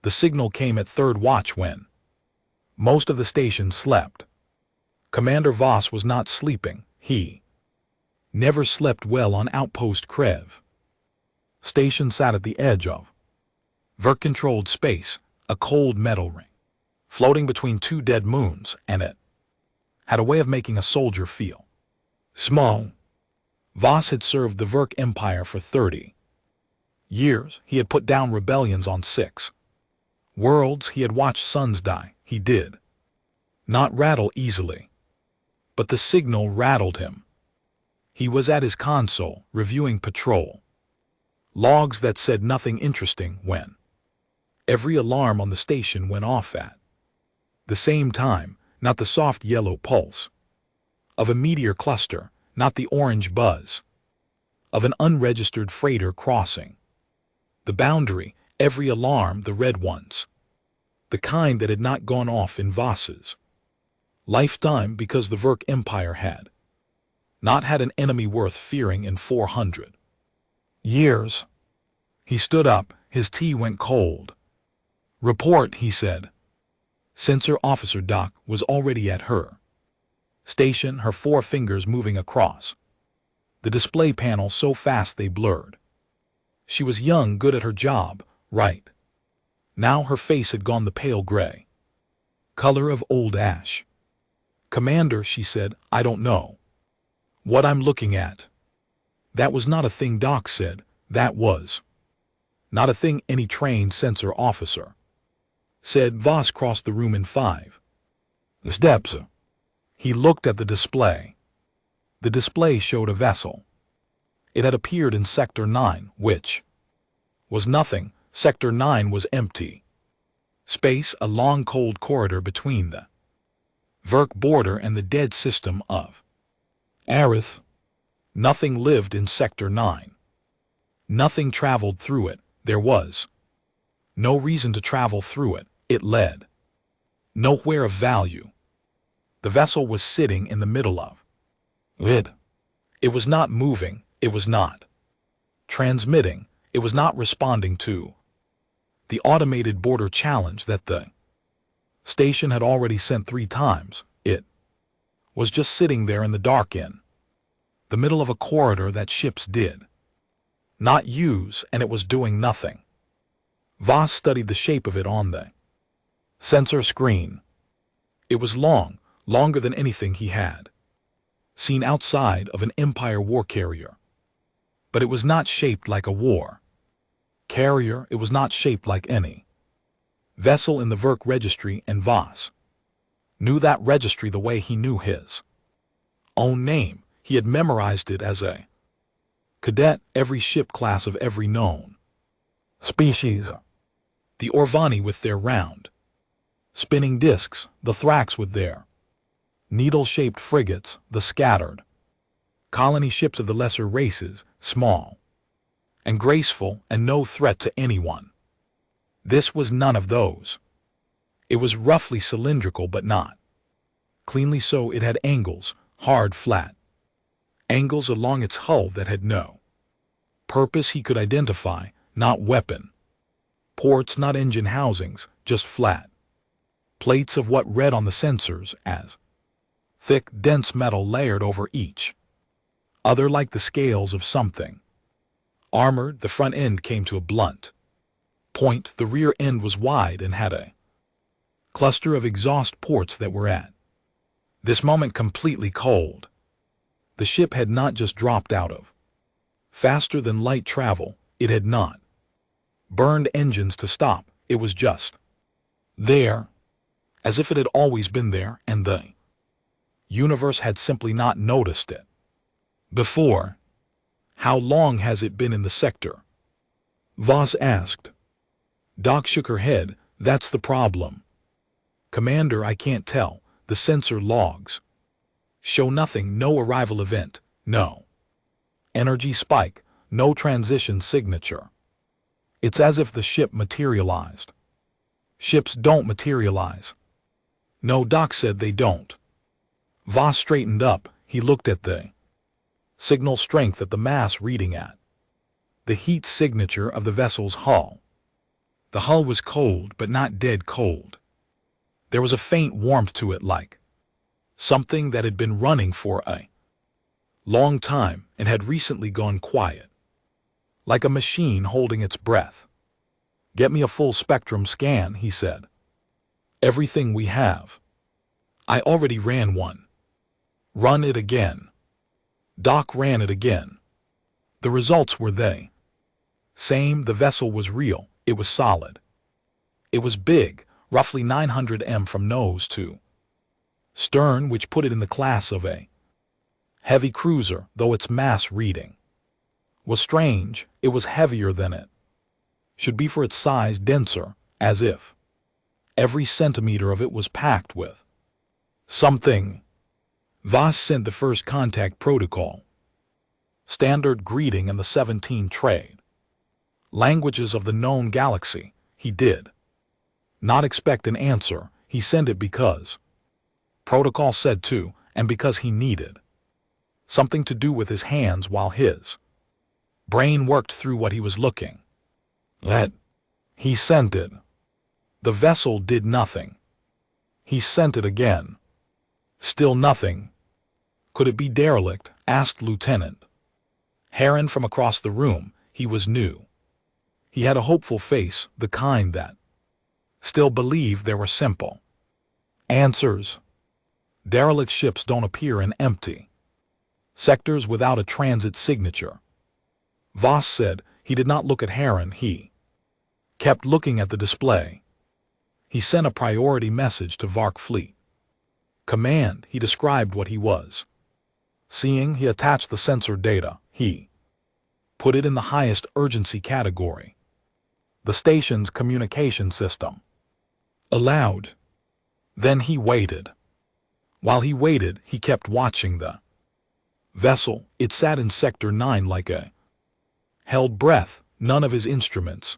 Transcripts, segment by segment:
The signal came at third watch when most of the station slept. Commander Voss was not sleeping. He never slept well on Outpost Krev. Station sat at the edge of Verk-controlled space, a cold metal ring, floating between two dead moons, and it had a way of making a soldier feel small. Voss had served the Verk Empire for 30 years. He had put down rebellions on 6 worlds. He had watched sons die. He did not rattle easily. But the signal rattled him. He was at his console, reviewing patrol logs that said nothing interesting when every alarm on the station went off at the same time, not the soft yellow pulse of a meteor cluster, not the orange buzz of an unregistered freighter crossing the boundary, every alarm, the red ones, the kind that had not gone off in Voss's lifetime because the Verk Empire had not had an enemy worth fearing in 400 years. He stood up, his tea went cold. "Report," he said. Sensor Officer Doc was already at her station, her 4 fingers moving across the display panel so fast they blurred. She was young, good at her job, right? Now her face had gone the pale gray color of old ash. "Commander," she said, "I don't know what I'm looking at." That was not a thing Doc said. That was not a thing any trained sensor officer said. Voss crossed the room in 5 steps. He looked at the display. The display showed a vessel. It had appeared in Sector 9, which was nothing. Sector 9 was empty space, a long cold corridor between the Verk border and the dead system of Arith. Nothing lived in Sector 9. Nothing traveled through it. There was no reason to travel through it. It led nowhere of value. The vessel was sitting in the middle of it. It was not moving. It was not transmitting. It was not responding to the automated border challenge that the station had already sent 3 times. It was just sitting there in the dark in the middle of a corridor that ships did not use, and it was doing nothing. Voss studied the shape of it on the sensor screen. It was long, longer than anything he had seen outside of an Empire war carrier. But it was not shaped like a war carrier. It was not shaped like any vessel in the Verk registry, and Voss knew that registry the way he knew his own name. He had memorized it as a cadet, every ship class of every known species. The Orvani with their round spinning discs, the Thrax with their needle-shaped frigates, the scattered colony ships of the lesser races, small and graceful and no threat to anyone. This was none of those. It was roughly cylindrical but not cleanly so. It had angles, hard, flat angles along its hull that had no purpose he could identify, not weapon ports, not engine housings, just flat plates of what read on the sensors as thick, dense metal layered over each other like the scales of something armored. The front end came to a blunt point. The rear end was wide and had a cluster of exhaust ports that were at this moment completely cold. The ship had not just dropped out of faster than light travel. It had not burned engines to stop. It was just there, as if it had always been there, and the universe had simply not noticed it before. "How long has it been in the sector?" Voss asked. Doc shook her head. "That's the problem, Commander. I can't tell. The sensor logs show nothing. No arrival event, no energy spike, no transition signature. It's as if the ship materialized." "Ships don't materialize." "No," Doc said, "they don't." Voss straightened up. He looked at the signal strength, at the mass reading, at the heat signature of the vessel's hull. The hull was cold, but not dead cold. There was a faint warmth to it, like something that had been running for a long time and had recently gone quiet. Like a machine holding its breath. "Get me a full spectrum scan," he said. "Everything we have." I already ran one. Run it again. Doc ran it again. The results were they same. The vessel was real. It was solid. It was big, roughly 900 m from nose to stern, which put it in the class of a heavy cruiser, though its mass reading was strange. It was heavier than it should be for its size, denser, as if every centimeter of it was packed with something. Voss sent the first contact protocol. Standard greeting and the 17 trade languages of the known galaxy. He did not expect an answer. He sent it because protocol said to, and because he needed something to do with his hands while his brain worked through what he was looking at. He sent it. The vessel did nothing. He sent it again. Still nothing. Could it be derelict? Asked Lieutenant Heron from across the room. He was new. He had a hopeful face, the kind that still believed there were simple answers. Derelict ships don't appear in empty sectors without a transit signature. Voss said. He did not look at Heron. He kept looking at the display. He sent a priority message to Vark Fleet Command. He described what he was seeing. He attached the sensor data. He put it in the highest urgency category. The station's communication system allowed. Then he waited. While he waited, he kept watching the vessel. It sat in Sector 9 like a held breath. None of his instruments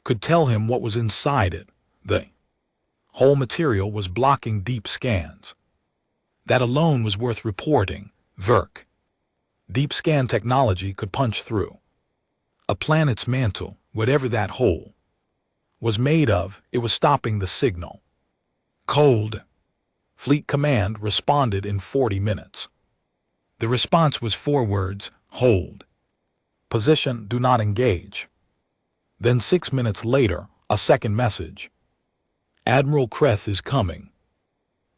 could tell him what was inside it. The whole material was blocking deep scans. That alone was worth reporting. Verk. Deep scan technology could punch through a planet's mantle. Whatever that hole was made of, it was stopping the signal. Cold. Fleet Command responded in 40 minutes. The response was 4 words: hold. Position, do not engage. Then 6 minutes later, a second message. Admiral Kreth is coming.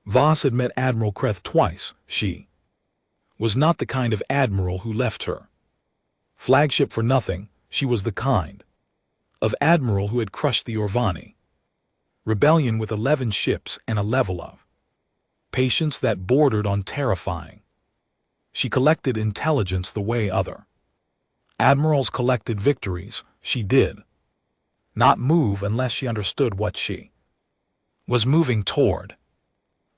Voss had met Admiral Kreth twice. She was not the kind of admiral who left her flagship for nothing. She was the kind of admiral who had crushed the Orvani rebellion with 11 ships and a level of patience that bordered on terrifying. She collected intelligence the way other admirals collected victories. She did not move unless she understood what she was moving toward.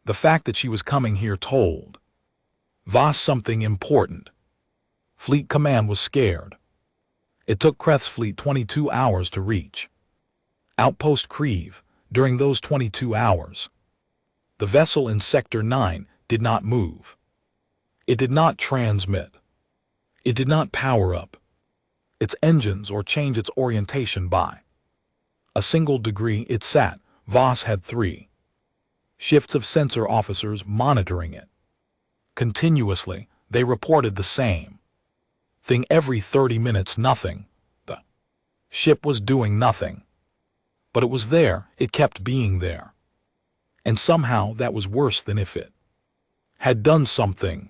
The fact that she was coming here told Voss something important. Fleet Command was scared. It took Kreth's fleet 22 hours to reach Outpost Creve. During those 22 hours, the vessel in Sector 9 did not move. It did not transmit. It did not power up its engines or change its orientation by a single degree. It sat. Voss had 3 shifts of sensor officers monitoring it. Continuously, they reported the same thing every 30 minutes. Nothing. The ship was doing nothing. But it was there. It kept being there. And somehow that was worse than if it had done something.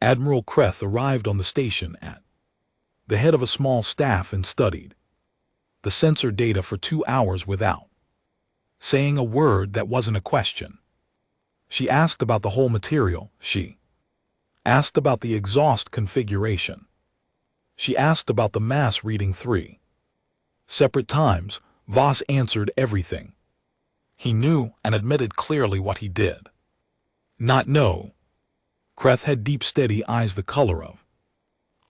Admiral Kreth arrived on the station at the head of a small staff and studied the sensor data for 2 hours without saying a word that wasn't a question. She asked about the whole material. She asked about the exhaust configuration. She asked about the mass reading 3 separate times. Voss answered everything. He knew and admitted clearly what he did not know. Kreth had deep, steady eyes the color of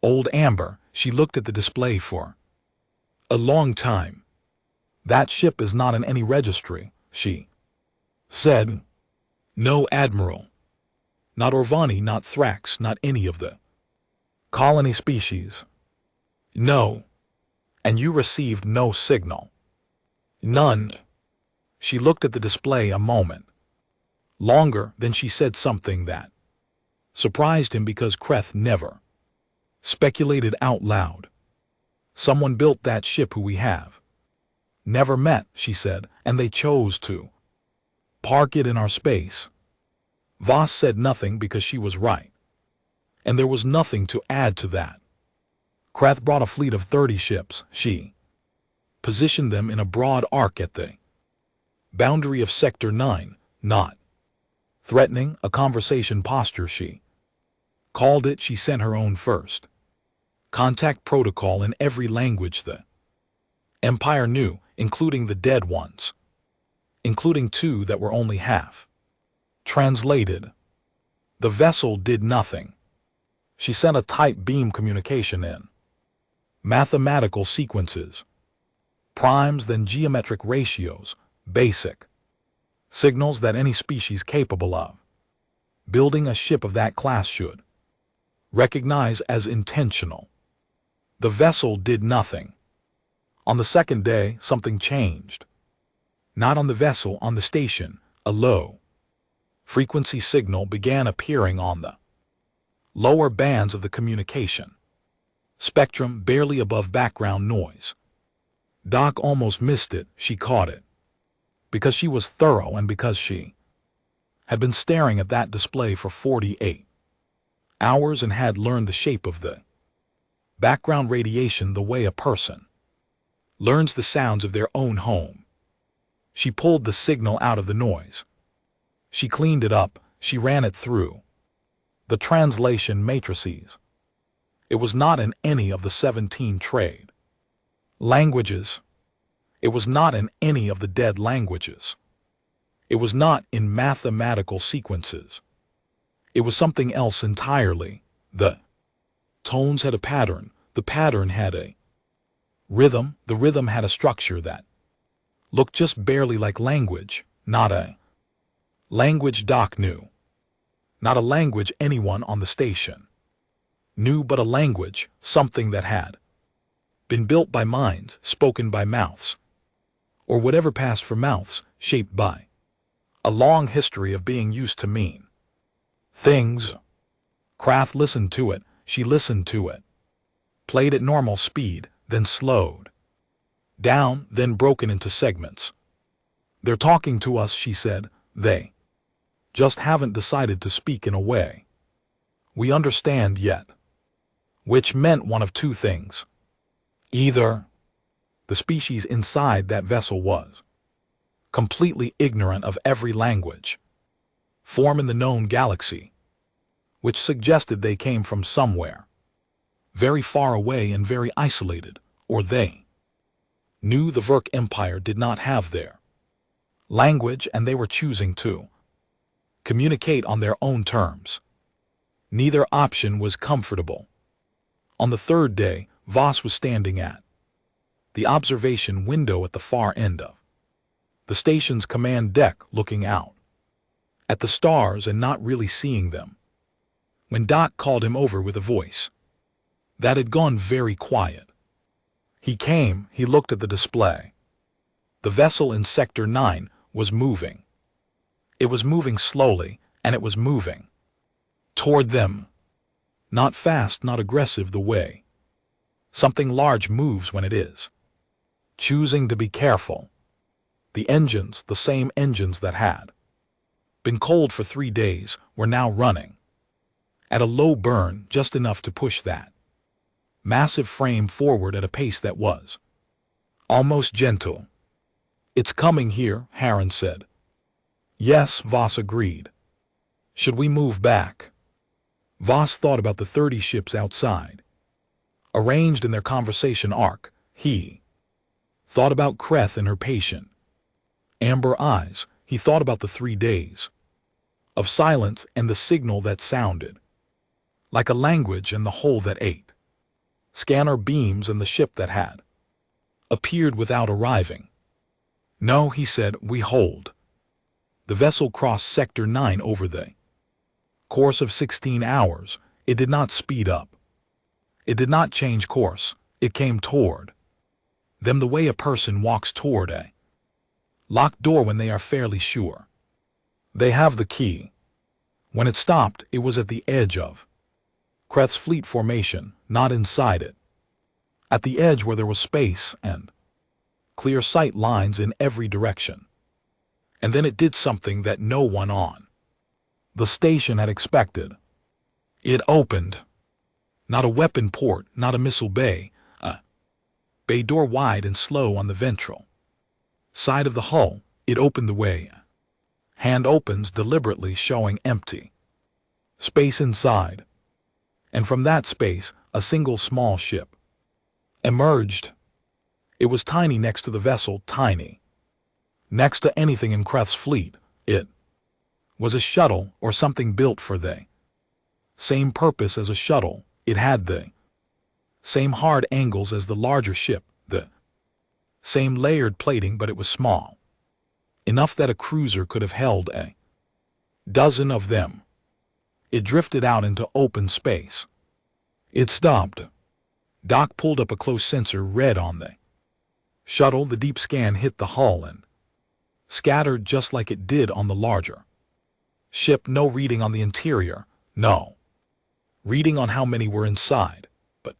old amber. She looked at the display for a long time. That ship is not in any registry, she said. No admiral. Not Orvani, not Thrax, not any of the colony species. No. And you received no signal. None. She looked at the display a moment. Longer than she said something that surprised him because Kreth never speculated out loud. Someone built that ship who we have never met, she said, and they chose to park it in our space. Voss said nothing because she was right. And there was nothing to add to that. Kreth brought a fleet of 30 ships. She positioned them in a broad arc at the boundary of Sector 9, not threatening a conversation posture. She called it, she sent her own first contact protocol in every language the Empire knew, including the dead ones, including 2 that were only half translated. The vessel did nothing. She sent a tight beam communication in mathematical sequences, primes, then geometric ratios, basic signals that any species capable of building a ship of that class should recognize as intentional. The vessel did nothing. On the second day, something changed. Not on the vessel, on the station, a low frequency signal began appearing on the lower bands of the communication spectrum, barely above background noise. Doc almost missed it. She caught it because she was thorough and because she had been staring at that display for 48 hours and had learned the shape of the background radiation the way a person learns the sounds of their own home. She pulled the signal out of the noise. She cleaned it up. She ran it through the translation matrices. It was not in any of the 17 trade languages. It was not in any of the dead languages. It was not in mathematical sequences. It was something else entirely. The tones had a pattern. The pattern had a rhythm. The rhythm had a structure that looked just barely like language, not a language Doc knew. Not a language anyone on the station knew, but a language, something that had been built by minds, spoken by mouths, or whatever passed for mouths, shaped by a long history of being used to mean things. Kraft listened to it. She listened to it. Played at normal speed, then slowed down, then broken into segments. They're talking to us, she said. They just haven't decided to speak in a way we understand yet. Which meant one of 2 things. Either the species inside that vessel was completely ignorant of every language form in the known galaxy, which suggested they came from somewhere very far away and very isolated, or they knew the Verk Empire did not have their language and they were choosing to communicate on their own terms. Neither option was comfortable. On the 3rd day, Voss was standing at the observation window at the far end of the station's command deck, looking out at the stars and not really seeing them, when Doc called him over with a voice that had gone very quiet. He came. He looked at the display. The vessel in Sector 9 was moving. It was moving slowly, and it was moving toward them. Not fast, not aggressive, the way something large moves when it is choosing to be careful. The engines, the same engines that had been cold for 3 days, were now running at a low burn, just enough to push that massive frame forward at a pace that was almost gentle. It's coming here, Harren said. Yes, Voss agreed. Should we move back? Voss thought about the 30 ships outside, arranged in their conversation arc. He thought about Kreth and her patient amber eyes. He thought about the 3 days of silence and the signal that sounded like a language and the hole that ate scanner beams and the ship that had appeared without arriving. No, he said, we hold. The vessel crossed Sector 9 over the course of 16 hours. It did not speed up. It did not change course. It came toward them the way a person walks toward a Lock door when they are fairly sure. They have the key. When it stopped, it was at the edge of Kreth's fleet formation, not inside it. At the edge where there was space and clear sight lines in every direction. And then it did something that no one on the station had expected. It opened. Not a weapon port, not a missile bay, a bay door wide and slow on the ventral side of the hull. It opened the way. Hand opens deliberately, showing empty space inside. And from that space, a single small ship emerged. It was tiny next to the vessel, tiny next to anything in Kreth's fleet. It was a shuttle or something built for the same purpose as a shuttle. It had the same hard angles as the larger ship, the same layered plating, but it was small enough that a cruiser could have held a dozen of them. It drifted out into open space. It stopped. Doc pulled up a close sensor, read on the shuttle. The deep scan hit the hull and scattered just like it did on the larger ship. No reading on the interior, no reading on how many were inside. But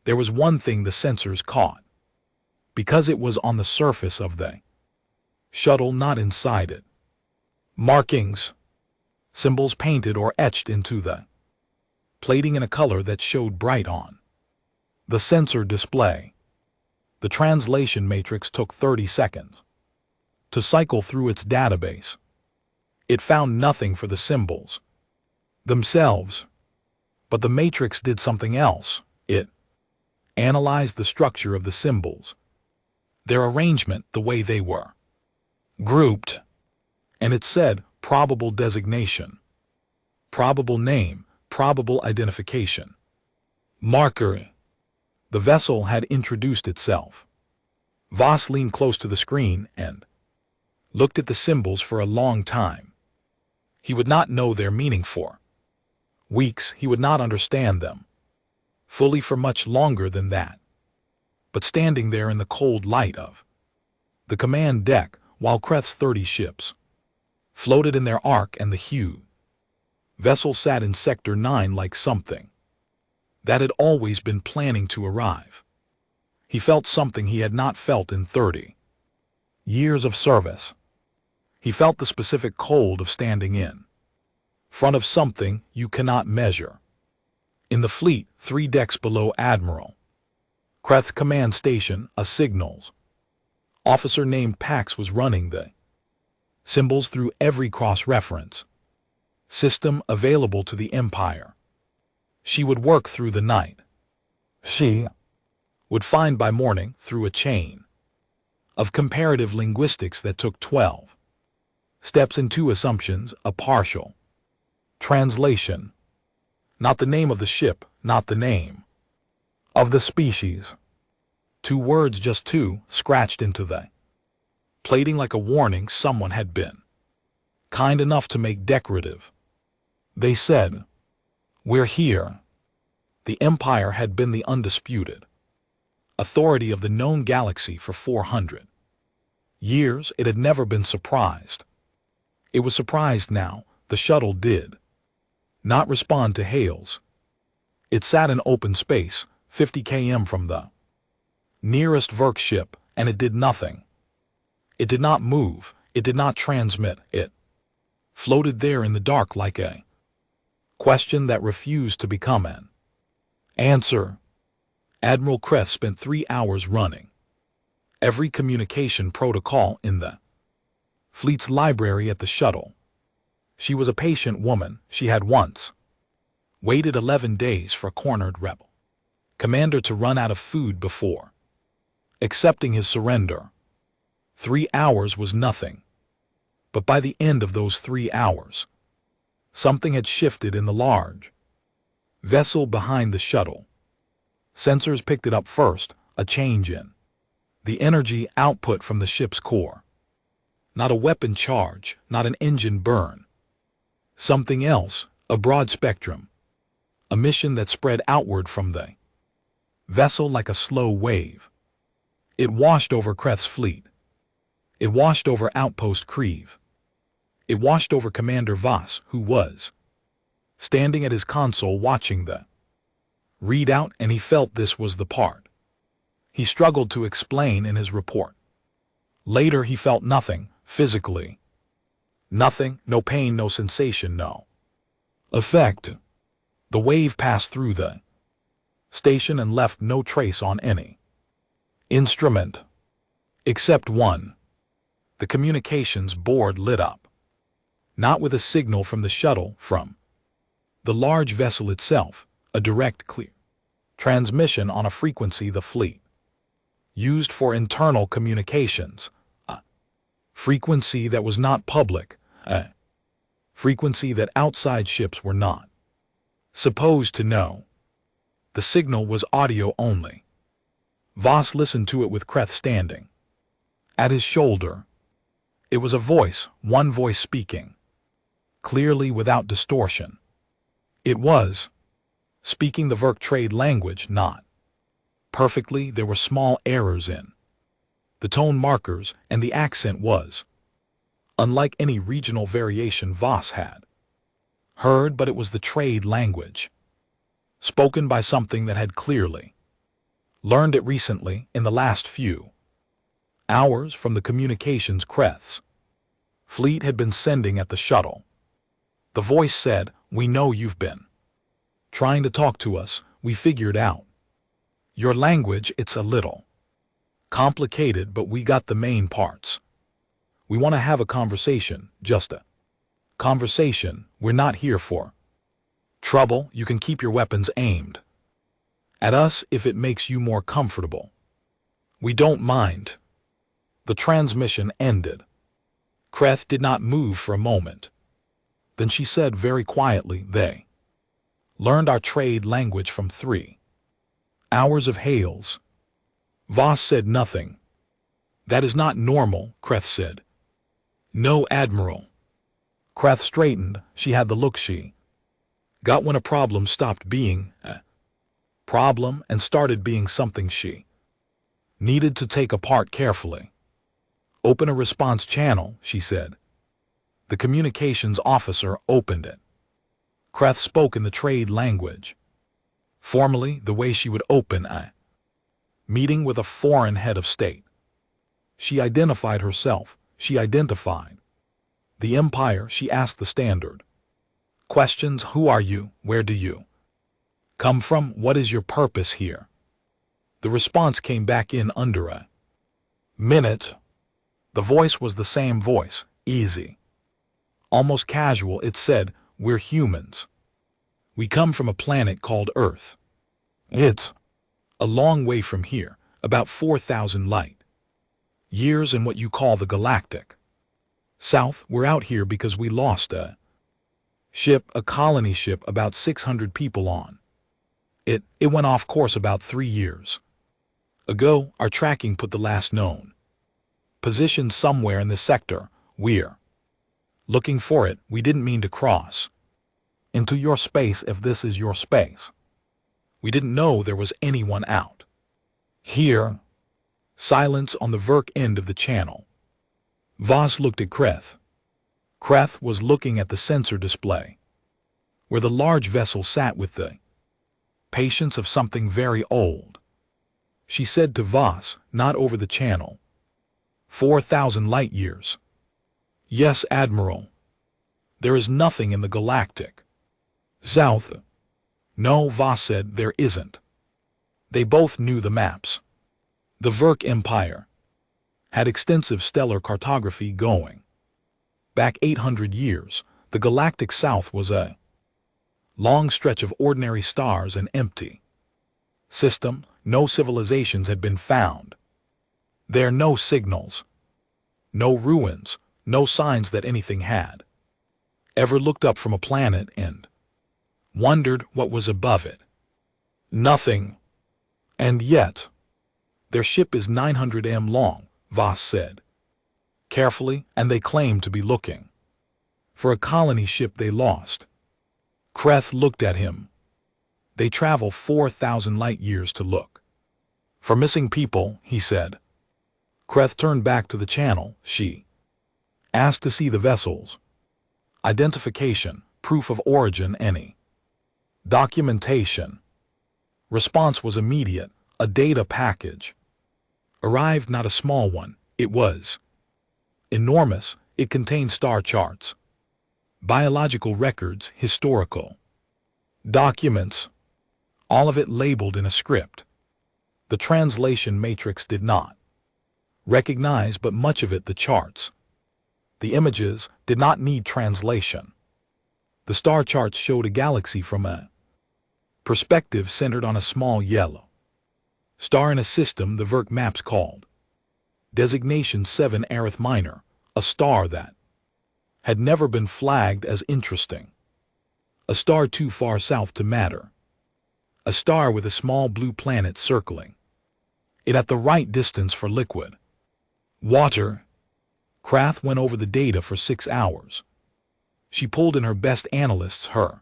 there was one thing the sensors caught. Because it was on the surface of the shuttle, not inside it. Markings, symbols painted or etched into the plating in a color that showed bright on the sensor display. The translation matrix took 30 seconds to cycle through its database. It found nothing for the symbols themselves, but the matrix did something else. It analyzed the structure of the symbols, their arrangement, the way they were grouped, and it said probable designation, probable name, probable identification, marker. The vessel had introduced itself. Voss leaned close to the screen and looked at the symbols for a long time. He would not know their meaning for weeks. He would not understand them fully for much longer than that. But standing there in the cold light of the command deck, while Kreth's 30 ships floated in their arc and the huge vessel sat in Sector 9 like something that had always been planning to arrive, he felt something he had not felt in 30 years of service. He felt the specific cold of standing in front of something you cannot measure. In the fleet, 3 decks below Admiral Kreth's command station, a signals officer named Pax was running the symbols through every cross-reference system available to the Empire. She would work through the night. She would find by morning, through a chain of comparative linguistics that took 12 steps and 2 assumptions, a partial translation, not the name of the ship, not the name of the species. 2 words, just 2, scratched into the plating like a warning someone had been kind enough to make decorative. They said, "We're here." The Empire had been the undisputed authority of the known galaxy for 400 years. It had never been surprised. It was surprised now. The shuttle did not respond to hails. It sat in open space, 50 km from the nearest Verk ship, and it did nothing. It did not move. It did not transmit. It floated there in the dark like a question that refused to become an answer. Admiral Kreth spent 3 hours running every communication protocol in the fleet's library at the shuttle. She was a patient woman. She had once waited 11 days for a cornered rebel commander to run out of food before accepting his surrender. 3 hours was nothing. But by the end of those 3 hours, something had shifted in the large vessel behind the shuttle. Sensors picked it up first, a change in the energy output from the ship's core. Not a weapon charge, not an engine burn. Something else, a broad spectrum. A mission that spread outward from the vessel like a slow wave. It washed over Kreth's fleet. It washed over Outpost Creve. It washed over Commander Voss, who was standing at his console watching the readout, and he felt this was the part he struggled to explain in his report. Later he felt nothing, physically. Nothing, no pain, no sensation, no effect. The wave passed through the station and left no trace on any instrument, except one. The communications board lit up, not with a signal from the shuttle, from the large vessel itself, a direct, clear transmission on a frequency the fleet used for internal communications, a frequency that was not public, a frequency that outside ships were not supposed to know. The signal was audio only. Voss listened to it with Kreth standing at his shoulder. It was a voice, one voice speaking, clearly without distortion. It was speaking the Verk trade language, not perfectly. There were small errors in the tone markers, and the accent was unlike any regional variation Voss had heard, but it was the trade language, spoken by something that had clearly learned it recently in the last few hours from the communications Kreth's fleet had been sending at the shuttle. The voice said, "We know you've been trying to talk to us. We figured out your language. It's a little complicated, but we got the main parts. We want to have a conversation, just a conversation. We're not here for trouble. You can keep your weapons aimed at us if it makes you more comfortable. We don't mind." The transmission ended. Kreth did not move for a moment. Then she said very quietly, "They learned our trade language from 3 hours of hails." Voss said nothing. "That is not normal," Kreth said. "No, Admiral." Kreth straightened. She had the look she got when a problem stopped being a problem and started being something she needed to take apart carefully. "Open a response channel," she said. The communications officer opened it. Kreth spoke in the trade language, formally, the way she would open a meeting with a foreign head of state. She identified herself. She identified the Empire. She asked the standard questions. "Who are you? Where do you come from? What is your purpose here?" The response came back in under a minute. The voice was the same voice, easy, almost casual. It said, "We're humans. We come from a planet called Earth. It's a long way from here, about 4,000 light years in what you call the galactic South. We're out here because we lost a ship, a colony ship, about 600 people on it. It went off course about 3 years ago. Our tracking put the last known position somewhere in this sector. We're looking for it. We didn't mean to cross into your space if this is your space. We didn't know there was anyone out here." Silence on the Verk end of the channel. Voss looked at Kreth. Kreth was looking at the sensor display, where the large vessel sat with the patience of something very old. She said to Voss, "Not over the channel. 4,000 light years." "Yes, Admiral. There is nothing in the galactic South." "No," Voss said, "there isn't." They both knew the maps. The Verk Empire had extensive stellar cartography going back 800 years. The galactic South was a long stretch of ordinary stars and empty system. No civilizations had been found. There no signals, no ruins, no signs that anything had ever looked up from a planet and wondered what was above it. Nothing. And yet, their ship is 900 m long, Voss said carefully, and they claim to be looking for a colony ship they lost. Kreth looked at him. They travel 4,000 light years to look for missing people, he said. Kreth turned back to the channel. She asked to see the vessels. Identification, proof of origin, any documentation. Response was immediate. A data package arrived, not a small one. It was enormous. It contained star charts, biological records, historical documents, all of it labeled in a script. The translation matrix did not recognize, but much of it, the charts, the images, did not need translation. The star charts showed a galaxy from a perspective centered on a small yellow star in a system the Verk maps called Designation 7 Aerith Minor, a star that had never been flagged as interesting, a star too far south to matter, a star with a small blue planet circling it at the right distance for liquid water. Krath went over the data for 6 hours. She pulled in her best analysts, her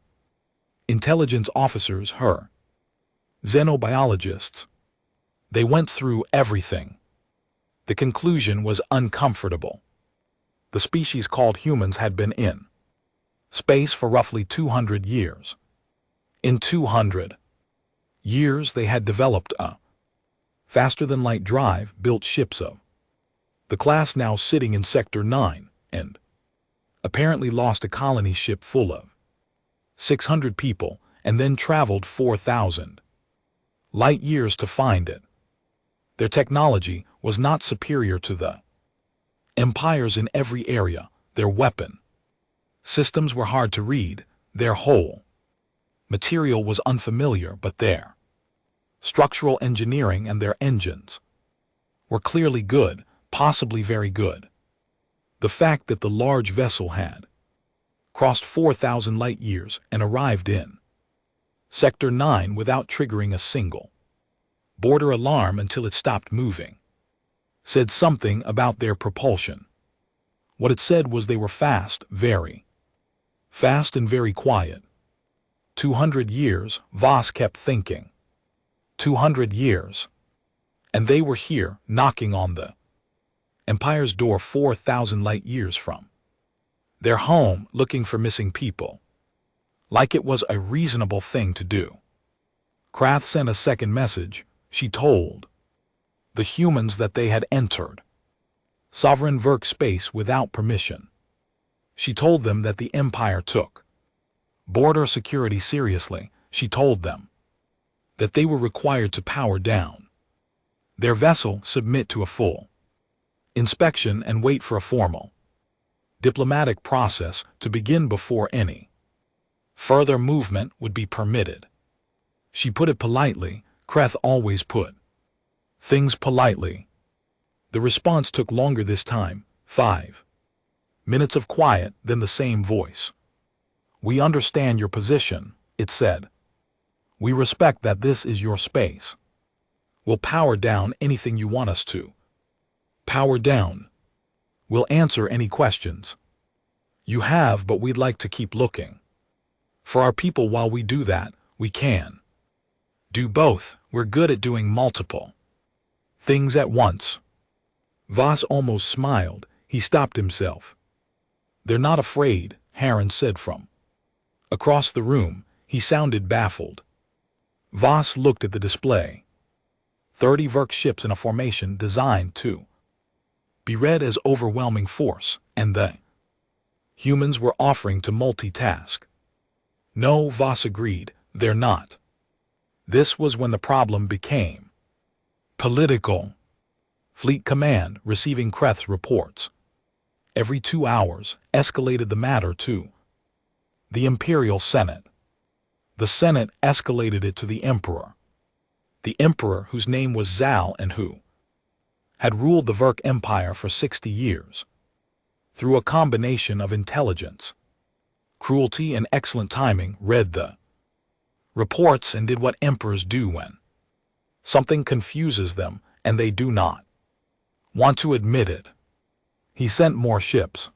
intelligence officers, her xenobiologists. They went through everything. The conclusion was uncomfortable. The species called humans had been in space for roughly 200 years. In 200 years, they had developed a faster-than-light drive-built ships of the class now sitting in Sector 9, and apparently lost a colony ship full of 600 people and then traveled 4,000 light-years to find it. Their technology was not superior to the Empire's in every area. Their weapon systems were hard to read. Their whole material was unfamiliar, but their structural engineering and their engines were clearly good, possibly very good. The fact that the large vessel had crossed 4,000 light-years and arrived in Sector 9 without triggering a single border alarm until it stopped moving said something about their propulsion. What it said was they were fast, very fast and very quiet. 200 years, Voss kept thinking. 200 years. And they were here, knocking on the Empire's door 4,000 light-years from their home, looking for missing people. Like it was a reasonable thing to do. Krath sent a second message. She told the humans that they had entered sovereign Verk space without permission. She told them that the Empire took border security seriously. She told them that they were required to power down their vessel, submit to a full inspection, and wait for a formal diplomatic process to begin before any further movement would be permitted. She put it politely. Kreth always put things politely. The response took longer this time. 5 minutes of quiet, then the same voice. "We understand your position," it said. "We respect that this is your space. We'll power down anything you want us to power down. We'll answer any questions you have, but we'd like to keep looking for our people. While we do that, we can do both. We're good at doing multiple things at once." Voss almost smiled. He stopped himself. "They're not afraid," Harren said from across the room. He sounded baffled. Voss looked at the display. 30 Verk ships in a formation designed to be read as overwhelming force, and the humans were offering to multitask. "No," Voss agreed, "they're not." This was when the problem became political. Fleet Command, receiving Kreth's reports every 2 hours, escalated the matter to the Imperial Senate. The Senate escalated it to the Emperor. The Emperor, whose name was Zal and who had ruled the Verk Empire for 60 years, through a combination of intelligence, cruelty, and excellent timing, read the reports and did what emperors do when something confuses them and they do not want to admit it. He sent more ships.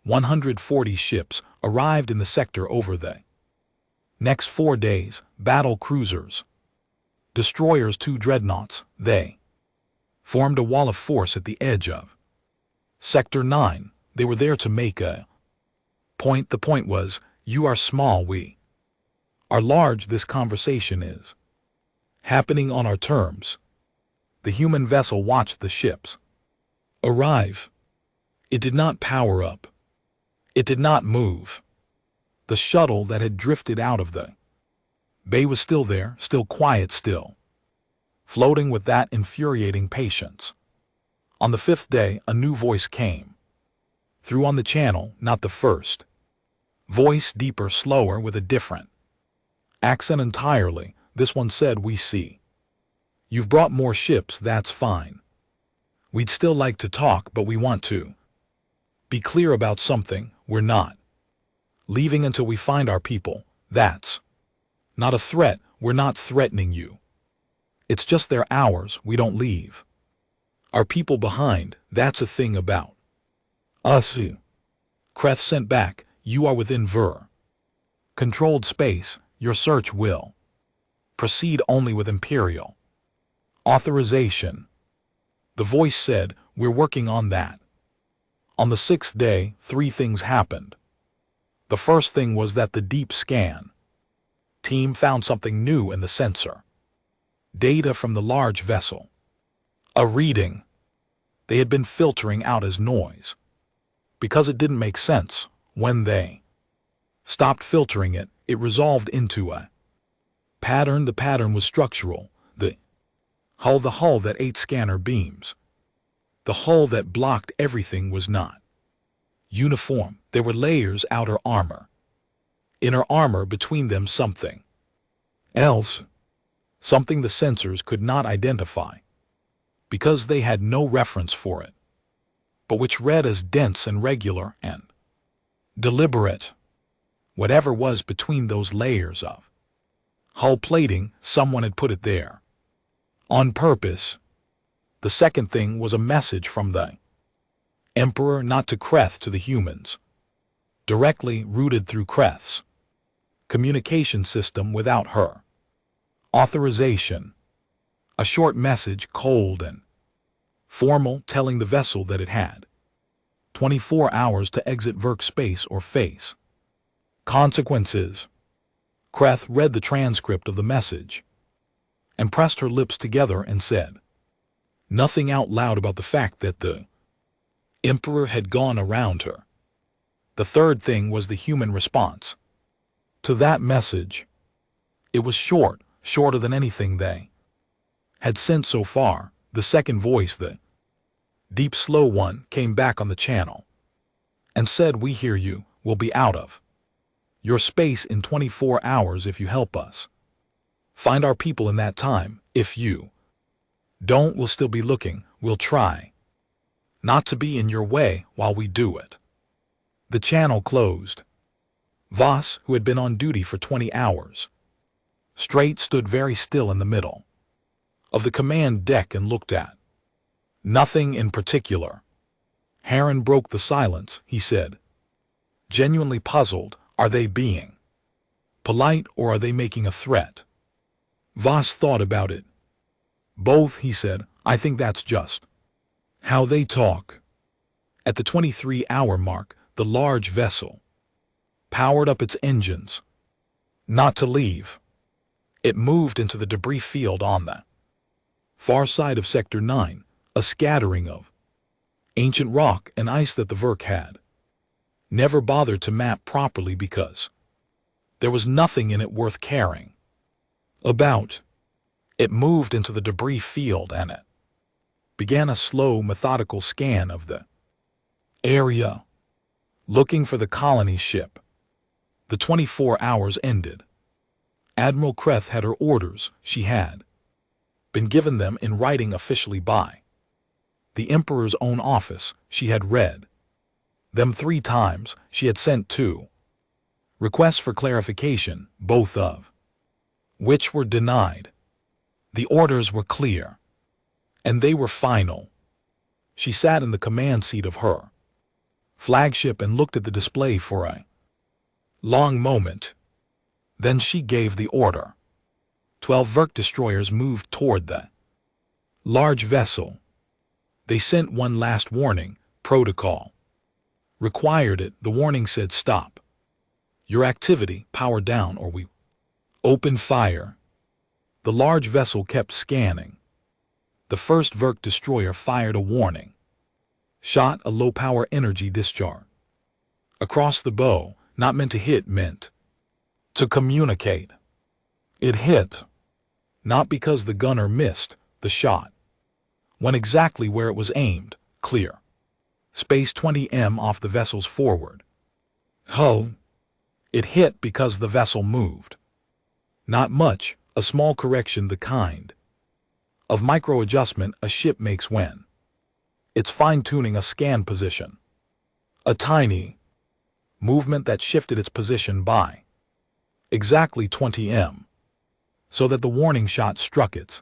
140 ships arrived in the sector over the next 4 days, battle cruisers, destroyers, 2 dreadnoughts. They formed a wall of force at the edge of Sector 9. They were there to make a point. The point was, you are small, we are large. This conversation is happening on our terms. The human vessel watched the ships arrive. It did not power up. It did not move. The shuttle that had drifted out of the bay was still there, still quiet, still floating with that infuriating patience. On the fifth day, a new voice came through on the channel, not the first voice, deeper, slower, with a different accent entirely. This one said, "We see you've brought more ships, that's fine. We'd still like to talk, but we want to be clear about something. We're not leaving until we find our people. That's not a threat. We're not threatening you. It's just they're ours. We don't leave our people behind. That's a thing about us." Kreth sent back, "You are within controlled space. Your search will proceed only with Imperial authorization." The voice said, "We're working on that." On the sixth day, 3 things happened. The first thing was that the deep scan team found something new in the sensor data from the large vessel. A reading they had been filtering out as noise because it didn't make sense. When they stopped filtering it, it resolved into a pattern. The pattern was structural. The hull that ate scanner beams. The hull that blocked everything was not uniform. There were layers, outer armor, inner armor, between them something else, something the sensors could not identify because they had no reference for it, but which read as dense and regular and deliberate. Whatever was between those layers of hull plating, someone had put it there on purpose. The second thing was a message from the Emperor, not to Kreth, to the humans, directly routed through Kreth's communication system without her authorization. A short message, cold and formal, telling the vessel that it had 24 hours to exit Verk space or face consequences. Kreth read the transcript of the message and pressed her lips together and said nothing out loud about the fact that the Emperor had gone around her. The third thing was the human response to that message. It was short, shorter than anything they had sent so far. The second voice, the deep, slow one, came back on the channel and said, "We hear you. We'll be out of your space in 24 hours if you help us find our people in that time. If you don't, we'll still be looking. We'll try not to be in your way while we do it." The channel closed. Voss, who had been on duty for 20 hours straight, stood very still in the middle of the command deck and looked at nothing in particular. Heron broke the silence. He said, genuinely puzzled, "Are they being polite or are they making a threat?" Voss thought about it. "Both," he said. "I think that's just how they talk." At the 23-hour mark, the large vessel powered up its engines. Not to leave. It moved into the debris field on the far side of Sector 9, a scattering of ancient rock and ice that the Verk had never bothered to map properly because there was nothing in it worth caring about. It moved into the debris field and it began a slow, methodical scan of the area, looking for the colony ship. The 24 hours ended. Admiral Kreth had her orders. She had been given them in writing officially by the Emperor's own office. She had read them 3 times. She had sent 2 requests for clarification, both of which were denied. The orders were clear, and they were final. She sat in the command seat of her flagship and looked at the display for a long moment. Then she gave the order. 12 Verk destroyers moved toward the large vessel. They sent one last warning, protocol. Required it, the warning said stop. Your activity, power down or we open fire. The large vessel kept scanning. The first Verk destroyer fired a warning. Shot a low-power energy discharge. Across the bow, not meant to hit, meant to communicate. It hit. Not because the gunner missed the shot. Went exactly where it was aimed, clear. Space 20 m off the vessel's forward hull. It hit because the vessel moved. Not much, a small correction, the kind of micro-adjustment a ship makes when it's fine-tuning a scan position. A tiny movement that shifted its position by exactly 20 m, so that the warning shot struck its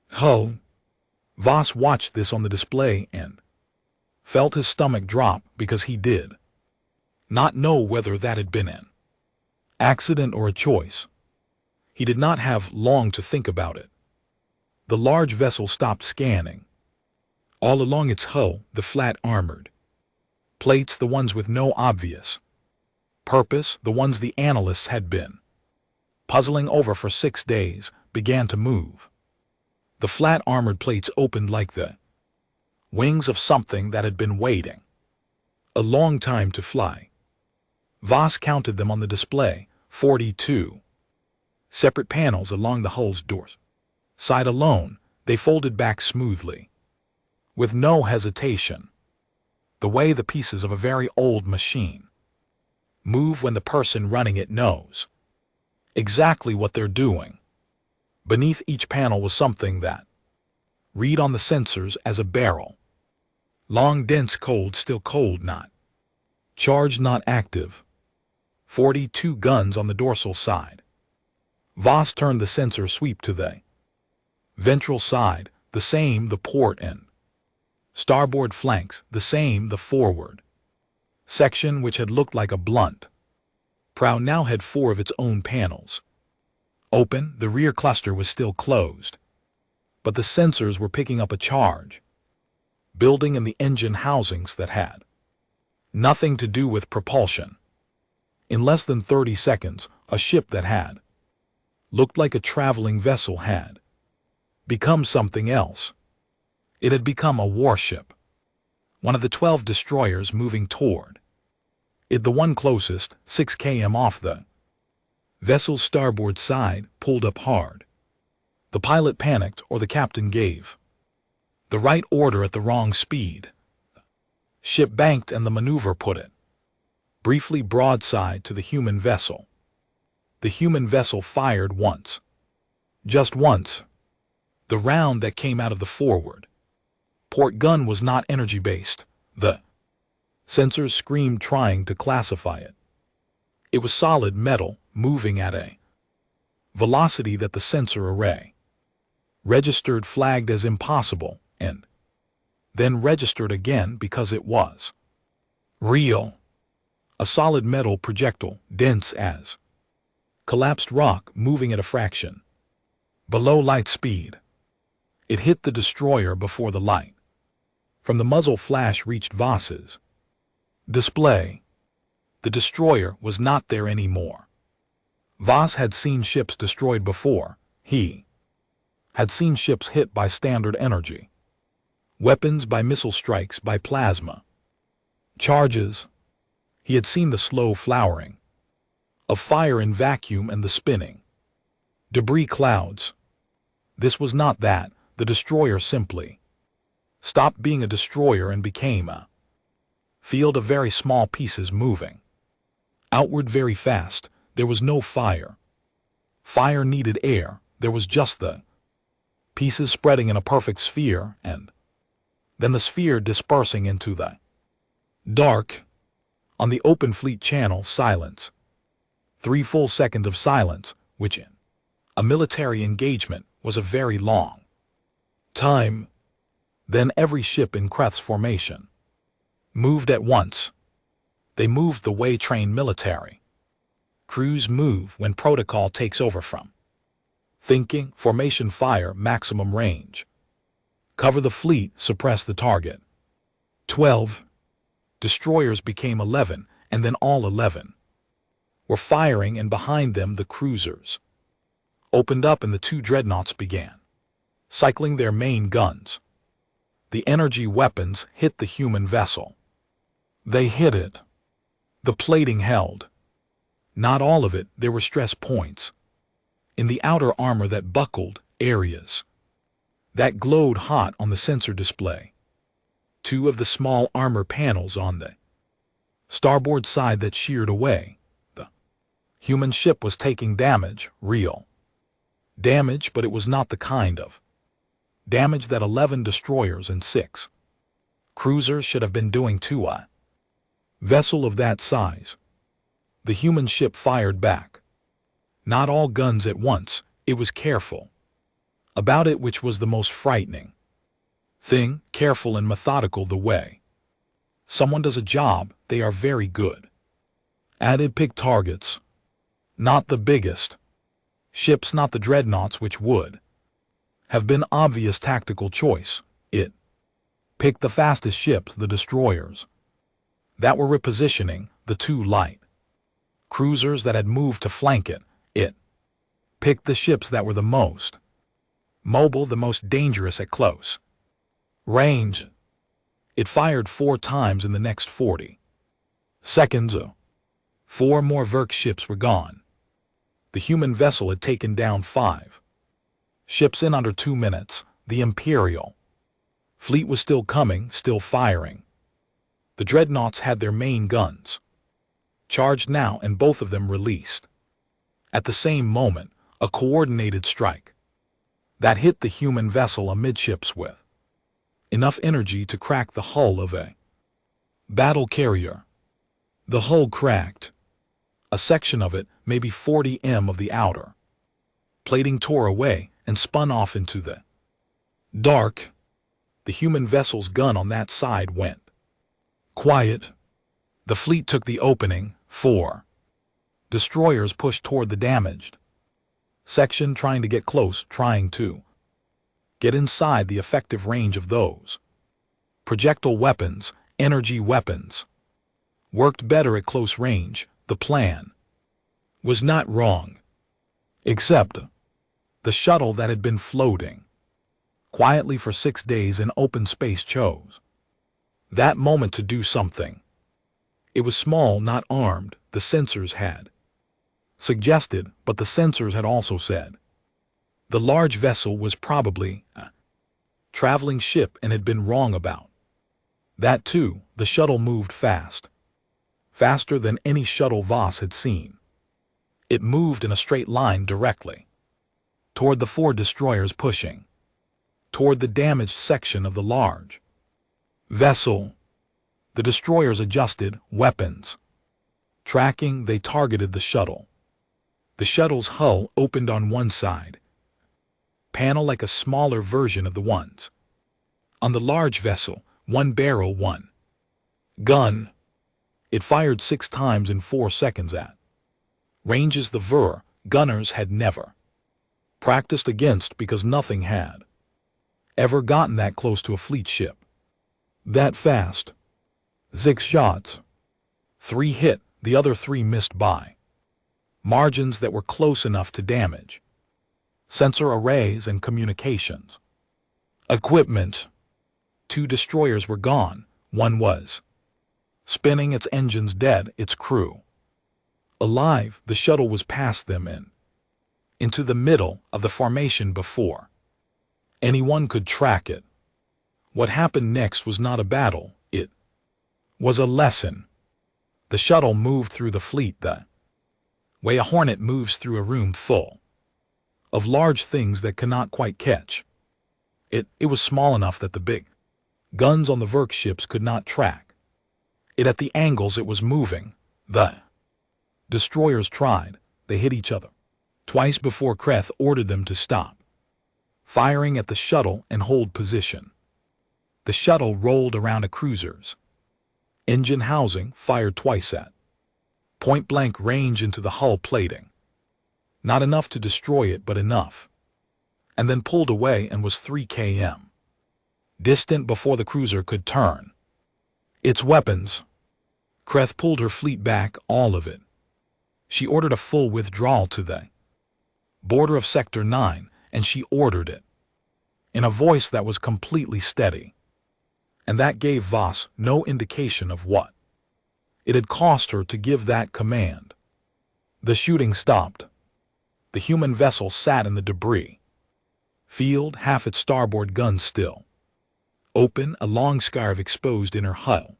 hull. Voss watched this on the display and felt his stomach drop because he did not know whether that had been an accident or a choice. He did not have long to think about it. The large vessel stopped scanning. All along its hull, the flat armored plates, the ones with no obvious purpose, the ones the analysts had been puzzling over for 6 days, began to move. The flat armored plates opened like the wings of something that had been waiting a long time to fly. Voss counted them on the display, 42. Separate panels along the hull's doors. Side alone, they folded back smoothly, with no hesitation. The way the pieces of a very old machine move when the person running it knows exactly what they're doing. Beneath each panel was something that read on the sensors as a barrel. Long, dense, cold, still cold, not charged, not active. 42 guns on the dorsal side. Voss turned the sensor sweep to the ventral side, the same the port and starboard flanks, the same the forward section, which had looked like a blunt prow, now had 4 of its own panels open. The rear cluster was still closed, but the sensors were picking up a charge building in the engine housings that had nothing to do with propulsion. In less than 30 seconds, a ship that had looked like a traveling vessel had become something else. It had become a warship, one of the 12 destroyers moving toward it. The one closest, 6 km off the vessel's starboard side, pulled up hard. The pilot panicked, or the captain gave the right order at the wrong speed. Ship banked and the maneuver put it briefly broadside to the human vessel. The human vessel fired once. Just once. The round that came out of the forward port gun was not energy-based. The sensors screamed, trying to classify it. It was solid metal, moving at a velocity that the sensor array registered, flagged as impossible, and then registered again because it was real. A solid metal projectile, dense as collapsed rock, moving at a fraction below light speed. It hit the destroyer before the light from the muzzle flash reached Voss's display. The destroyer was not there anymore. Voss had seen ships destroyed before. He had seen ships hit by standard energy weapons, by missile strikes, by plasma charges. He had seen the slow flowering of fire in vacuum and the spinning debris clouds. This was not that. The destroyer simply stopped being a destroyer and became a field of very small pieces moving outward very fast. There was no fire. Fire needed air. There was just the pieces spreading in a perfect sphere, and then the sphere dispersing into the dark. On the open fleet channel, silence. 3 full seconds of silence, which in a military engagement was a very long time. Then every ship in Kreth's formation moved at once. They moved the way trained military crews move when protocol takes over from thinking. Formation, fire, maximum range. Cover the fleet, suppress the target. 12. Destroyers became 11, and then all 11 were firing, and behind them the cruisers opened up and the two dreadnoughts began cycling their main guns. The energy weapons hit the human vessel. They hit it. The plating held. Not all of it, there were stress points. In the outer armor that buckled, areas that glowed hot on the sensor display. Two of the small armor panels on the starboard side that sheared away. The human ship was taking damage, real damage, but it was not the kind of damage that 11 destroyers and 6 cruisers should have been doing to a vessel of that size. The human ship fired back. Not all guns at once, it was careful about it, which was the most frightening thing, careful and methodical the way someone does a job. They are very good at it. Pick targets, not the biggest ships, not the dreadnoughts, which would have been obvious tactical choice. It picked the fastest ships, the destroyers that were repositioning, the two light cruisers that had moved to flank it. It picked the ships that were the most mobile, the most dangerous at close range. It fired 4 times in the next 40 seconds. 4 more Verk ships were gone. The human vessel had taken down 5 ships in under 2 minutes. The Imperial fleet was still coming, still firing. The dreadnoughts had their main guns charged now, and both of them released at the same moment, a coordinated strike that hit the human vessel amidships with enough energy to crack the hull of a battle carrier. The hull cracked. A section of it, maybe 40 m of the outer plating, tore away and spun off into the dark. The human vessel's gun on that side went quiet. The fleet took the opening. 4 destroyers pushed toward the damaged section, trying to get close, trying to get inside the effective range of those projectile weapons. Energy weapons worked better at close range. The plan was not wrong, except the shuttle that had been floating quietly for 6 days in open space chose that moment to do something. It was small, not armed, the sensors had suggested, but the sensors had also said the large vessel was probably a traveling ship and had been wrong about that too. The shuttle moved fast, faster than any shuttle Voss had seen. It moved in a straight line directly toward the 4 destroyers, pushing toward the damaged section of the large vessel. The destroyers adjusted weapons tracking. They targeted the shuttle. The shuttle's hull opened on one side panel like a smaller version of the ones on the large vessel. 1 barrel, 1 gun. It fired 6 times in 4 seconds at ranges the Ver gunners had never practiced against, because nothing had ever gotten that close to a fleet ship that fast. 6 shots. 3 hit, the other 3 missed by margins that were close enough to damage sensor arrays and communications equipment. 2 destroyers were gone. 1 was spinning, its engines dead, its crew alive. The shuttle was past them into the middle of the formation before anyone could track it. What happened next was not a battle, it was a lesson. The shuttle moved through the fleet the way a hornet moves through a room full of large things that cannot quite catch it. It was small enough that the big guns on the Verk ships could not track it at the angles it was moving. The destroyers tried. They hit each other twice before Kreth ordered them to stop firing at the shuttle and hold position. The shuttle rolled around a cruiser's engine housing, fired twice at point-blank range into the hull plating. Not enough to destroy it, but enough. And then pulled away and was 3 km distant before the cruiser could turn. Its weapons. Kreth pulled her fleet back, all of it. She ordered a full withdrawal to the border of Sector 9, and she ordered it in a voice that was completely steady. And that gave Voss no indication of what it had cost her to give that command. The shooting stopped. The human vessel sat in the debris field, half its starboard guns still open, a long scarf exposed in her hull.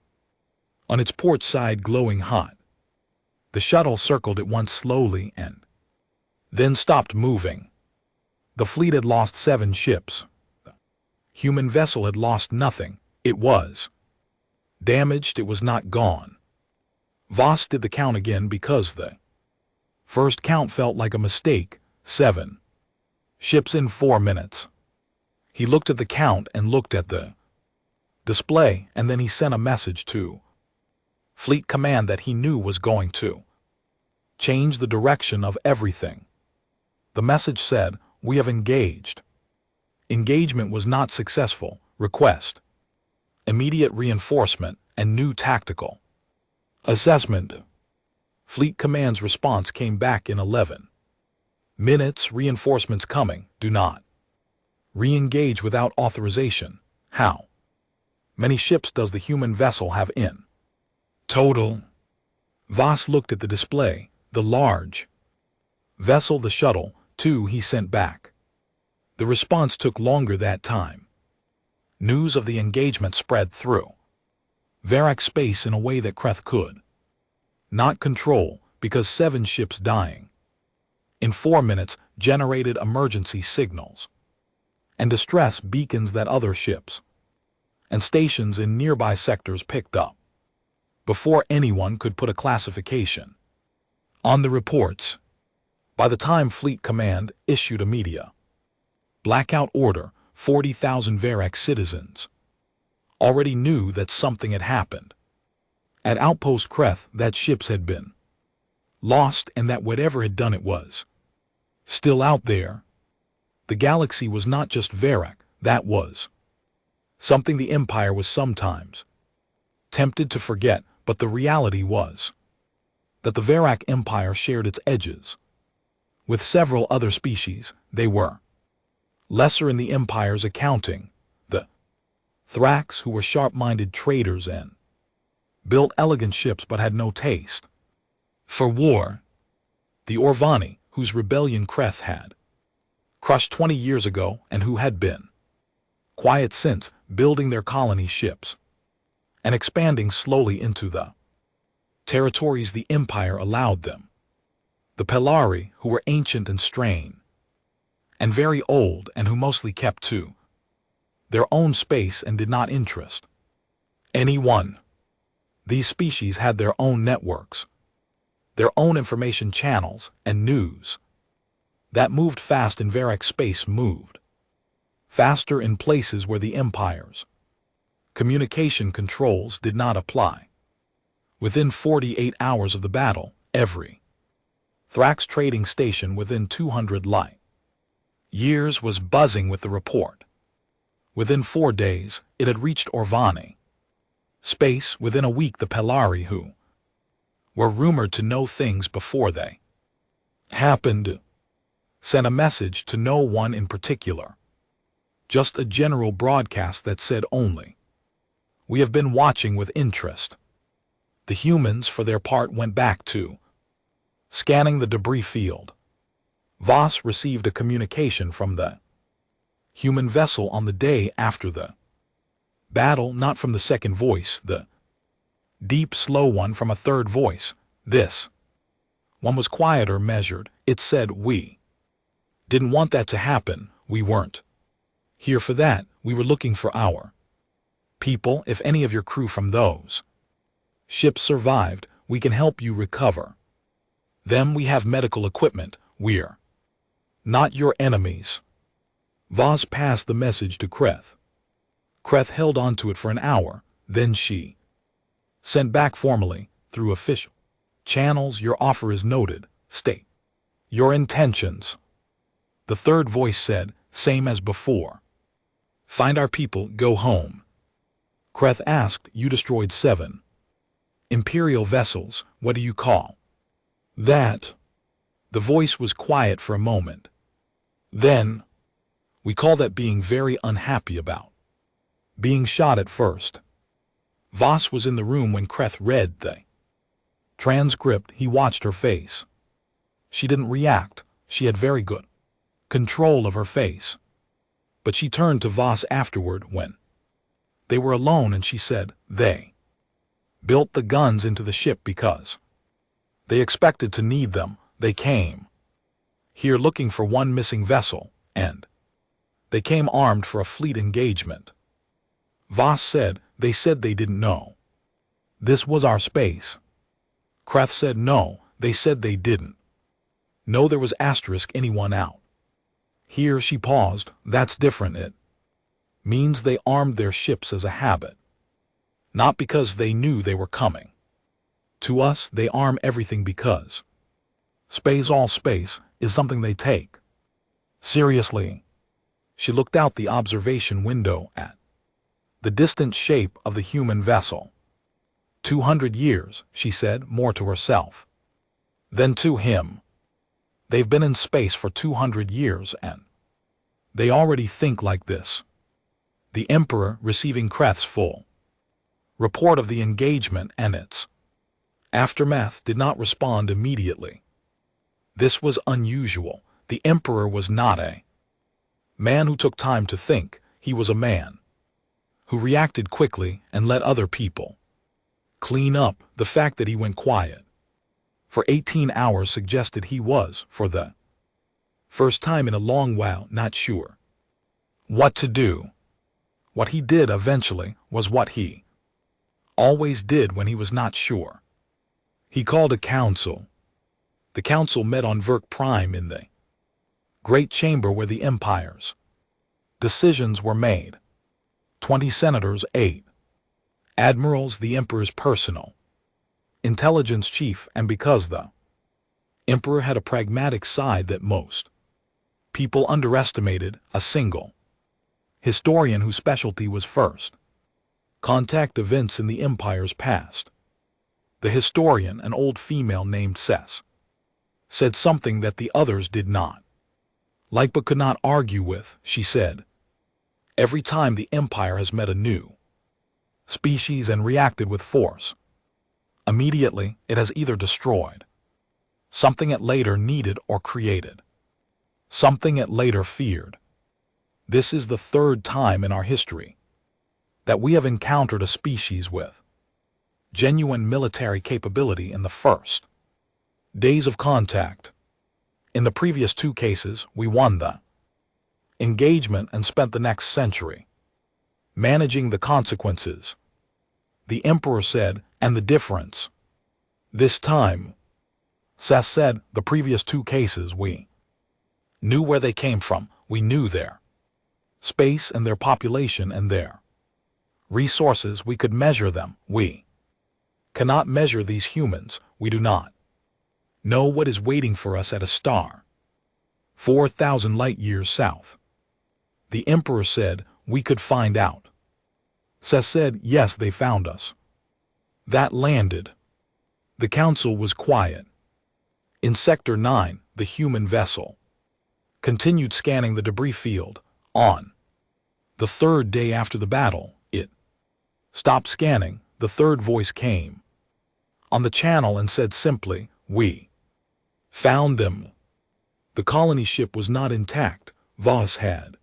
On its port side glowing hot. The shuttle circled it once slowly and then stopped moving. The fleet had lost 7 ships. The human vessel had lost nothing. It was damaged, it was not gone. Voss did the count again because the first count felt like a mistake. 7 ships in 4 minutes. He looked at the count and looked at the display, and then he sent a message to Fleet Command that he knew was going to change the direction of everything. The message said, "We have engaged. Engagement was not successful. Request immediate reinforcement and new tactical assessment." Fleet Command's response came back in 11 minutes. Reinforcements coming. Do not re-engage without authorization. How many ships does the human vessel have in total? Voss looked at the display. The large vessel, the shuttle, 2 he sent back. The response took longer that time. News of the engagement spread through Verac space in a way that Kreth could not control, because 7 ships dying in 4 minutes generated emergency signals and distress beacons that other ships and stations in nearby sectors picked up before anyone could put a classification on the reports. By the time Fleet Command issued a media blackout order, 40,000 Verac citizens already knew that something had happened at Outpost Kreth, that ships had been lost and that whatever had done it was still out there. The galaxy was not just Verac, that was something the Empire was sometimes tempted to forget, but the reality was that the Verac Empire shared its edges with several other species. They were lesser in the Empire's accounting, the Thrax, who were sharp-minded traders and built elegant ships but had no taste for war, the Orvani, whose rebellion Kreth had crushed 20 years ago and who had been quiet since, building their colony ships and expanding slowly into the territories the Empire allowed them. The Pelari, who were ancient and strained and very old and who mostly kept to their own space and did not interest anyone. These species had their own networks, their own information channels and news that moved fast, and Verac space moved faster in places where the Empire's communication controls did not apply. Within 48 hours of the battle, every Thrax trading station within 200 light years was buzzing with the report. Within 4 days, it had reached Orvani space. Within a week, the Pelari, who were rumored to know things before they happened, sent a message to no one in particular, just a general broadcast that said only, "We have been watching with interest." The humans, for their part, went back to scanning the debris field. Voss received a communication from the human vessel on the day after the battle, not from the second voice, the deep, slow one, from a third voice. This one was quieter, measured. It said, "We didn't want that to happen. We weren't here for that. We were looking for our people. If any of your crew from those ships survived, we can help you recover them. We have medical equipment. We're not your enemies." Voss passed the message to Kreth. Kreth held on to it for an hour, then she sent back formally, through official channels, "Your offer is noted. State your intentions." The third voice said, "Same as before. Find our people, go home. Kreth asked, you destroyed 7 Imperial vessels, what do you call that? The voice was quiet for a moment. Then, we call that being very unhappy about being shot at first. Voss was in the room when Kreth read the transcript. He watched her face. She didn't react. She had very good control of her face. But she turned to Voss afterward when they were alone and she said, they built the guns into the ship because they expected to need them. They came here looking for one missing vessel, and they came armed for a fleet engagement. Voss said, they said they didn't know this was our space. Kreth said, no, they said they didn't know there was asterisk anyone out. Here she paused. That's different. It means they armed their ships as a habit, not because they knew they were coming. To us, they arm everything because all space is something they take seriously. She looked out the observation window at the distant shape of the human vessel. 200 years, she said, more to herself than to him. They've been in space for 200 years and they already think like this. The Emperor, receiving Kreth's full report of the engagement and its aftermath, did not respond immediately. This was unusual. The Emperor was not a man who took time to think. He was a man who reacted quickly and let other people clean up. The fact that he went quiet for 18 hours suggested he was, for the first time in a long while, not sure what to do. What he did eventually was what he always did when he was not sure. He called a council. The council met on Verk Prime in the great chamber where the Empire's decisions were made. 20 senators, 8 admirals, the Emperor's personal intelligence chief, and because the Emperor had a pragmatic side that most people underestimated, a single historian whose specialty was first contact events in the Empire's past. The historian, an old female named Cess, said something that the others did not like but could not argue with. She said, every time the Empire has met a new species and reacted with force, immediately it has either destroyed something it later needed or created something it later feared. This is the 3rd time in our history that we have encountered a species with genuine military capability in the first days of contact. In the previous 2 cases, we won the engagement and spent the next century managing the consequences. The Emperor said, and the difference this time, Cess said, the previous 2 cases we knew where they came from. We knew their space and their population and their resources. We could measure them. We cannot measure these humans. We do not know what is waiting for us at a star 4,000 light-years south. The Emperor said, we could find out. Cess said, yes, they found us. That landed. The council was quiet. In Sector 9, the human vessel continued scanning the debris field. On the 3rd day after the battle, it stopped scanning. The 3rd voice came on the channel and said simply, we found them. The colony ship was not intact. Voss had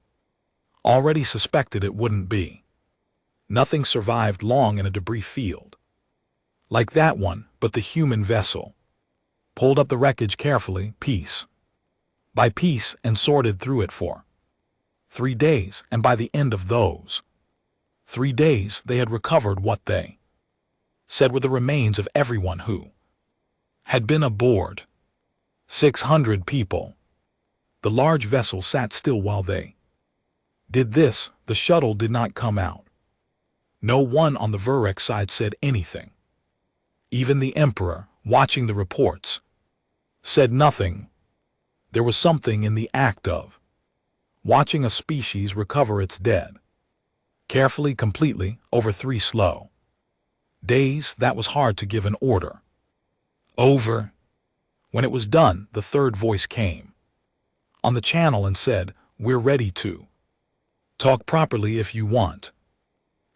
already suspected it wouldn't be. Nothing survived long in a debris field like that one, but the human vessel pulled up the wreckage carefully, piece by piece, and sorted through it for 3 days, and by the end of those 3 days they had recovered what they said were the remains of everyone who had been aboard. 600 people. The large vessel sat still while they did this. The shuttle did not come out. No one on the Vurek side said anything. Even the Emperor, watching the reports, said nothing. There was something in the act of watching a species recover its dead Carefully, completely, over 3 slow days. That was hard to give an order. Over. When it was done, the third voice came on the channel and said, "We're ready to talk properly if you want."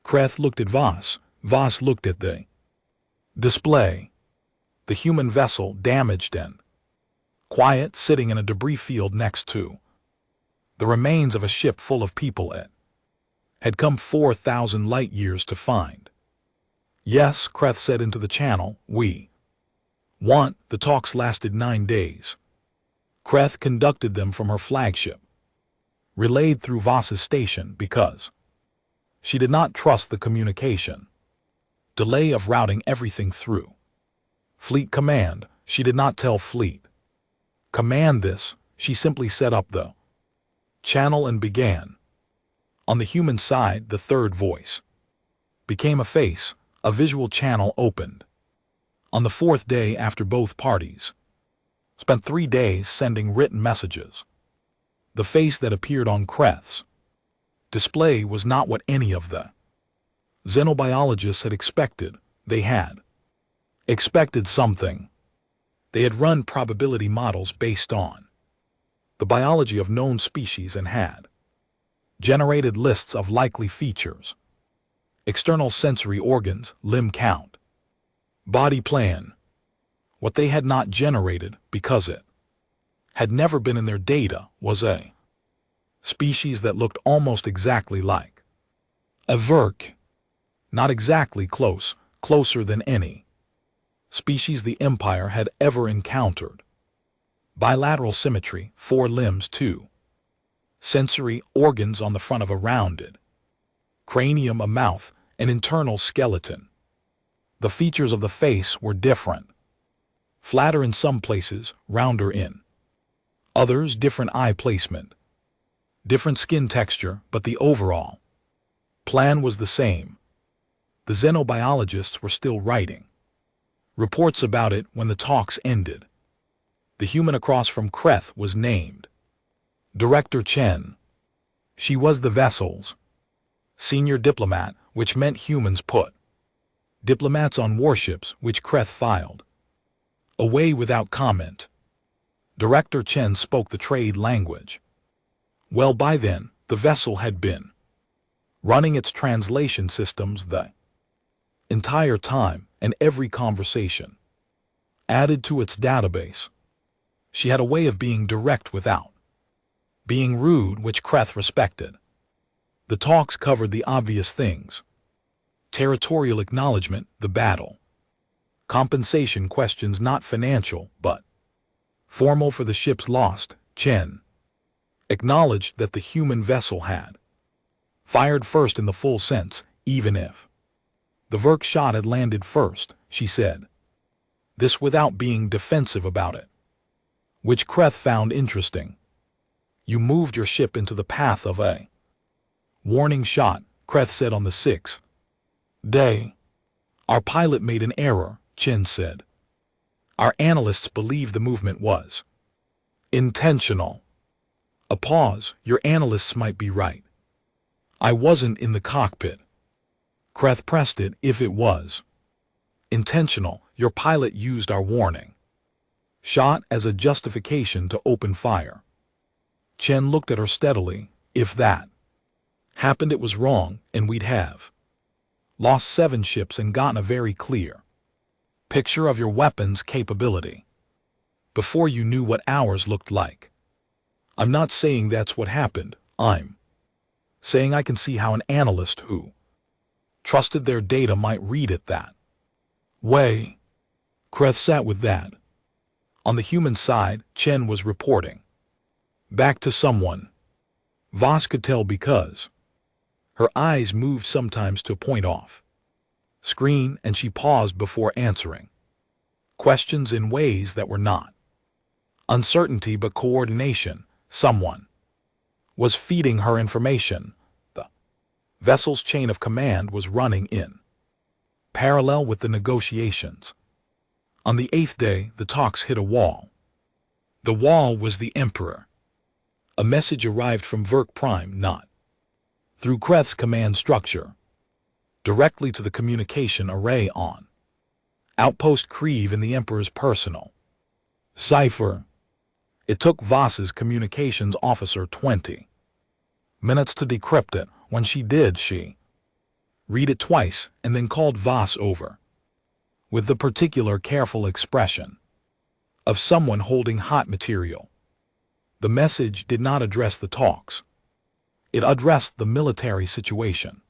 Kreth looked at Voss. Voss looked at the display. The human vessel, damaged and quiet, sitting in a debris field next to the remains of a ship full of people it had come 4,000 light years to find. "Yes," Kreth said into the channel, "we want." The talks lasted 9 days. Kreth conducted them from her flagship, relayed through Voss's station because she did not trust the communication delay of routing everything through Fleet Command. She did not tell Fleet Command this. She simply set up the channel and began. On the human side, the third voice became a face. A visual channel opened. On the 4th day after both parties spent 3 days sending written messages, the face that appeared on Kreth's display was not what any of the xenobiologists had expected. They had expected something. They had run probability models based on the biology of known species and had generated lists of likely features, external sensory organs, limb count, body plan. What they had not generated, because it had never been in their data, was a species that looked almost exactly like a Verk. Not exactly close, closer than any species the Empire had ever encountered. Bilateral symmetry, 4 limbs, 2 sensory organs on the front of a rounded cranium, a mouth, an internal skeleton. The features of the face were different. Flatter in some places, rounder in others, different eye placement, different skin texture, but the overall plan was the same. The xenobiologists were still writing reports about it when the talks ended. The human across from Kreth was named Director Chen. She was the vessel's senior diplomat, which meant humans put diplomats on warships, which Kreth filed away without comment. Director Chen spoke the trade language. Well, by then, the vessel had been running its translation systems the entire time, and every conversation added to its database. She had a way of being direct without being rude, which Kreth respected. The talks covered the obvious things: territorial acknowledgement, the battle, compensation questions, not financial but formal, for the ships lost. Chen acknowledged that the human vessel had fired first in the full sense, even if the Verk shot had landed first, she said. This without being defensive about it, which Kreth found interesting. "You moved your ship into the path of a warning shot," Kreth said on the 6th day. "Our pilot made an error," Chen said. "Our analysts believe the movement was intentional." A pause. "Your analysts might be right. I wasn't in the cockpit." Kreth pressed it. "If it was intentional, your pilot used our warning shot as a justification to open fire." Chen looked at her steadily. "If that happened, it was wrong, and we'd have lost 7 ships and gotten a very clear picture of your weapons capability before you knew what ours looked like. I'm not saying that's what happened. I'm saying I can see how an analyst who trusted their data might read it that way." Kreth sat with that. On the human side, Chen was reporting back to someone. Voss could tell because her eyes moved sometimes to point off screen, and she paused before answering questions in ways that were not uncertainty but coordination. Someone was feeding her information. The vessel's chain of command was running in parallel with the negotiations. On the 8th day, the talks hit a wall. The wall was the Emperor. A message arrived from Verk Prime, not through Kreth's command structure, directly to the communication array on Outpost Creve in the Emperor's personal cipher. It took Voss's communications officer 20 minutes to decrypt it. When she did, she read it twice and then called Voss over, with the particular careful expression of someone holding hot material. The message did not address the talks. It addressed the military situation.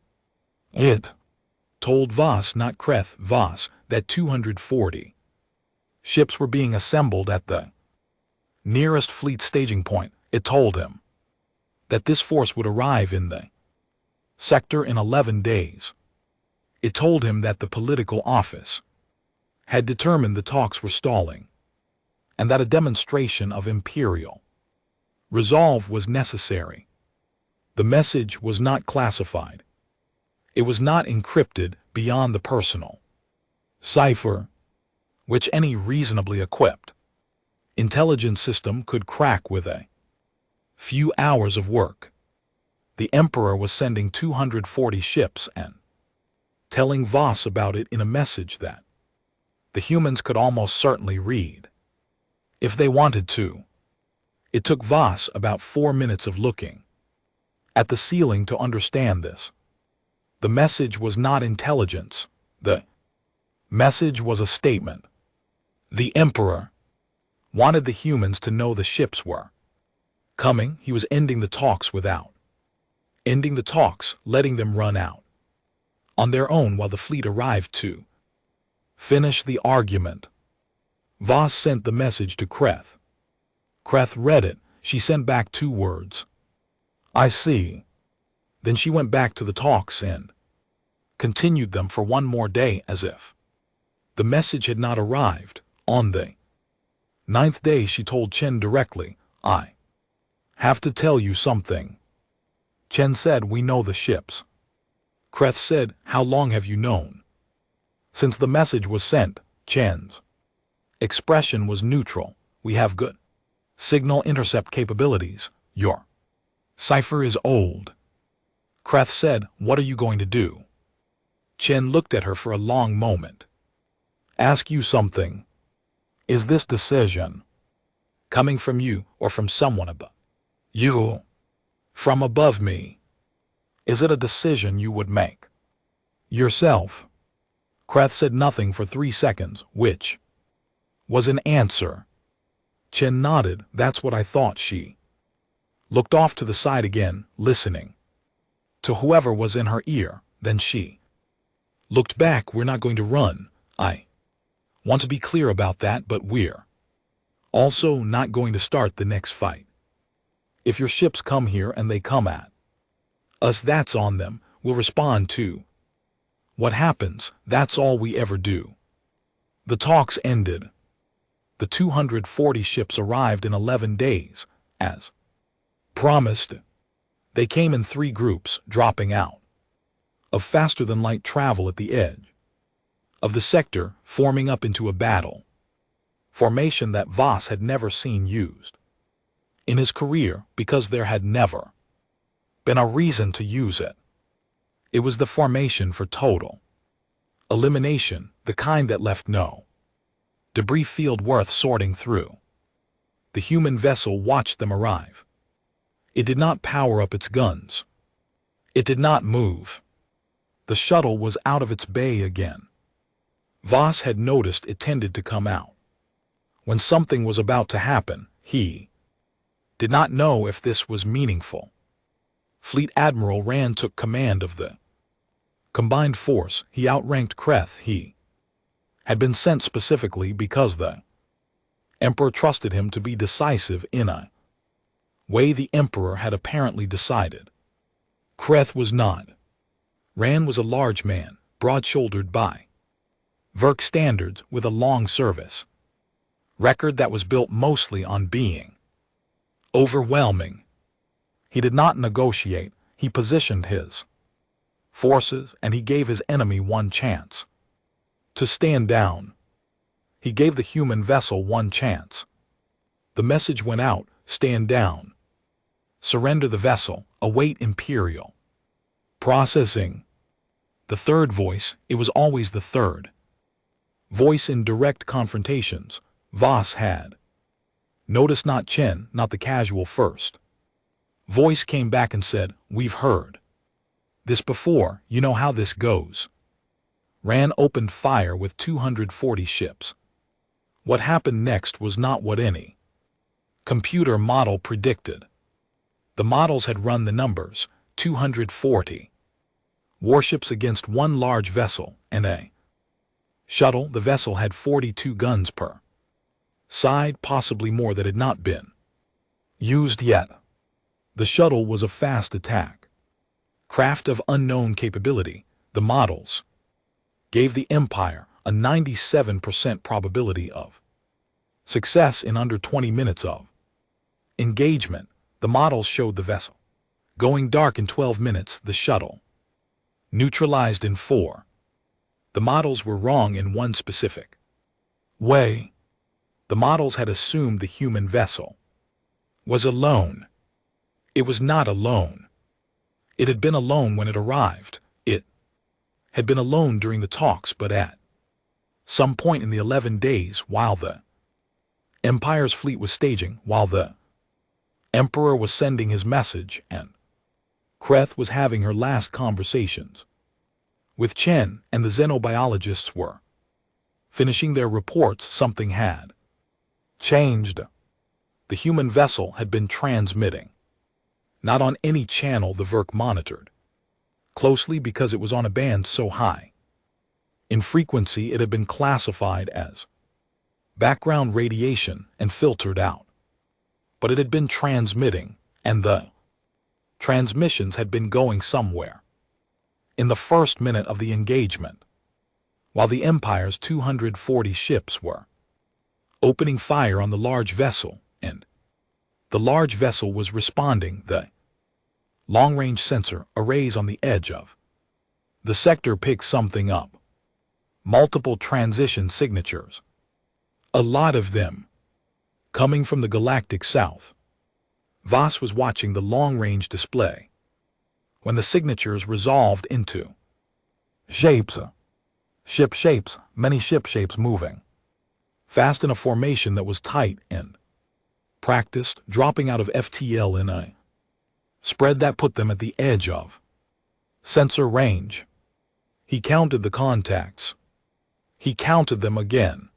It told Voss, not Kreth, Voss, that 240 ships were being assembled at the nearest fleet staging point. It told him that this force would arrive in the sector in 11 days. It told him that the political office had determined the talks were stalling, and that a demonstration of imperial resolve was necessary. The message was not classified. It was not encrypted beyond the personal cipher, which any reasonably equipped intelligence system could crack with a few hours of work. The Emperor was sending 240 ships and telling Voss about it in a message that the humans could almost certainly read if they wanted to. It took Voss about 4 minutes of looking at the ceiling to understand this. The message was not intelligence. The message was a statement. The Emperor wanted the humans to know the ships were coming. He was ending the talks without ending the talks, letting them run out on their own while the fleet arrived to finish the argument. Voss sent the message to Kreth. Kreth read it. She sent back 2 words. I see. Then she went back to the talks and continued them for 1 more day, as if the message had not arrived. On the 9th day she told Chen directly, I have to tell you something. Chen said, we know the ships. Kreth said, how long have you known? Since the message was sent. Chen's expression was neutral. We have good signal intercept capabilities. Your cipher is old. Kreth said, what are you going to do? Chen looked at her for a long moment. Ask you something. Is this decision coming from you or from someone above you? From above me. Is it a decision you would make yourself? Kreth said nothing for 3 seconds, which was an answer. Chen nodded. That's what I thought. She looked off to the side again, listening to whoever was in her ear. Then she looked back. We're not going to run. I want to be clear about that, but we're also not going to start the next fight. If your ships come here and they come at us, that's on them. We'll respond to what happens. That's all we ever do. The talks ended. The 240 ships arrived in 11 days, as promised. They came in 3 groups, dropping out of faster-than-light travel at the edge of the sector, forming up into a battle formation that Voss had never seen used in his career, because there had never been a reason to use it. It was the formation for total elimination, the kind that left no debris field worth sorting through. The human vessel watched them arrive. It did not power up its guns. It did not move. The shuttle was out of its bay again. Voss had noticed it tended to come out when something was about to happen. He did not know if this was meaningful. Fleet Admiral Rand took command of the combined force. He outranked Kreth. He had been sent specifically because the Emperor trusted him to be decisive in a way the Emperor had apparently decided Kreth was not. Rand was a large man, broad-shouldered by Verk standards, with a long service record that was built mostly on being overwhelming. He did not negotiate. He positioned his forces, and he gave his enemy 1 chance to stand down. He gave the human vessel 1 chance. The message went out, stand down. Surrender the vessel, await Imperial Processing. The third voice, it was always the third voice in direct confrontations. Voss had. Notice not Chen, not the casual first voice came back and said, "We've heard this before, you know how this goes." Rand opened fire with 240 ships. What happened next was not what any computer model predicted. The models had run the numbers, 240 warships against one large vessel, and a shuttle. The vessel had 42 guns per side, possibly more that had not been used yet. The shuttle was a fast attack craft of unknown capability. The models gave the Empire a 97% probability of success in under 20 minutes of engagement. The models showed the vessel going dark in 12 minutes, the shuttle neutralized in 4. The models were wrong in one specific way. The models had assumed the human vessel was alone. It was not alone. It had been alone when it arrived. It had been alone during the talks, but at some point in the 11 days while the Empire's fleet was staging, while the Emperor was sending his message, and Kreth was having her last conversations with Chen, and the xenobiologists were finishing their reports, something had changed. The human vessel had been transmitting not on any channel the Verk monitored closely because it was on a band so high in frequency it had been classified as background radiation and filtered out. But it had been transmitting, and the transmissions had been going somewhere. In the first minute of the engagement, while the Empire's 240 ships were opening fire on the large vessel, and the large vessel was responding, the long-range sensor arrays on the edge of the sector picked something up. Multiple transition signatures. A lot of them coming from the galactic south. Voss was watching the long-range display when the signatures resolved into shapes. Ship shapes, many ship shapes moving fast in a formation that was tight and practiced, dropping out of FTL in a spread that put them at the edge of sensor range. He counted the contacts. He counted them again.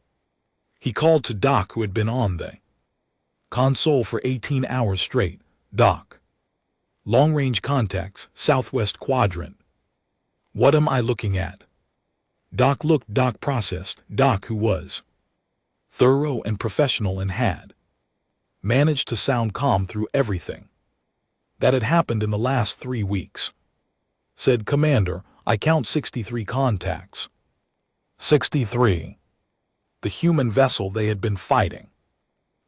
He called to Doc, who had been on the console for 18 hours straight. "Doc. Long-range contacts, southwest quadrant. What am I looking at?" Doc looked. Doc processed. Doc, who was thorough and professional and had managed to sound calm through everything that had happened in the last 3 weeks, said, "Commander, I count 63 contacts." 63. The human vessel they had been fighting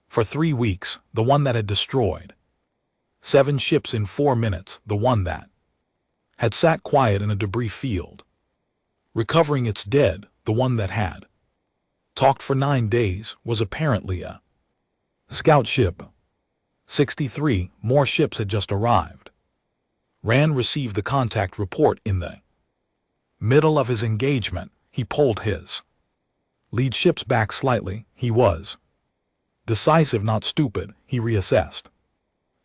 for 3 weeks, the one that had destroyed 7 ships in 4 minutes, the one that had sat quiet in a debris field, recovering its dead, the one that had talked for 9 days, was apparently a scout ship. 63 more ships had just arrived. Rand received the contact report in the middle of his engagement. He pulled his lead ships back slightly. He was decisive, not stupid. He reassessed.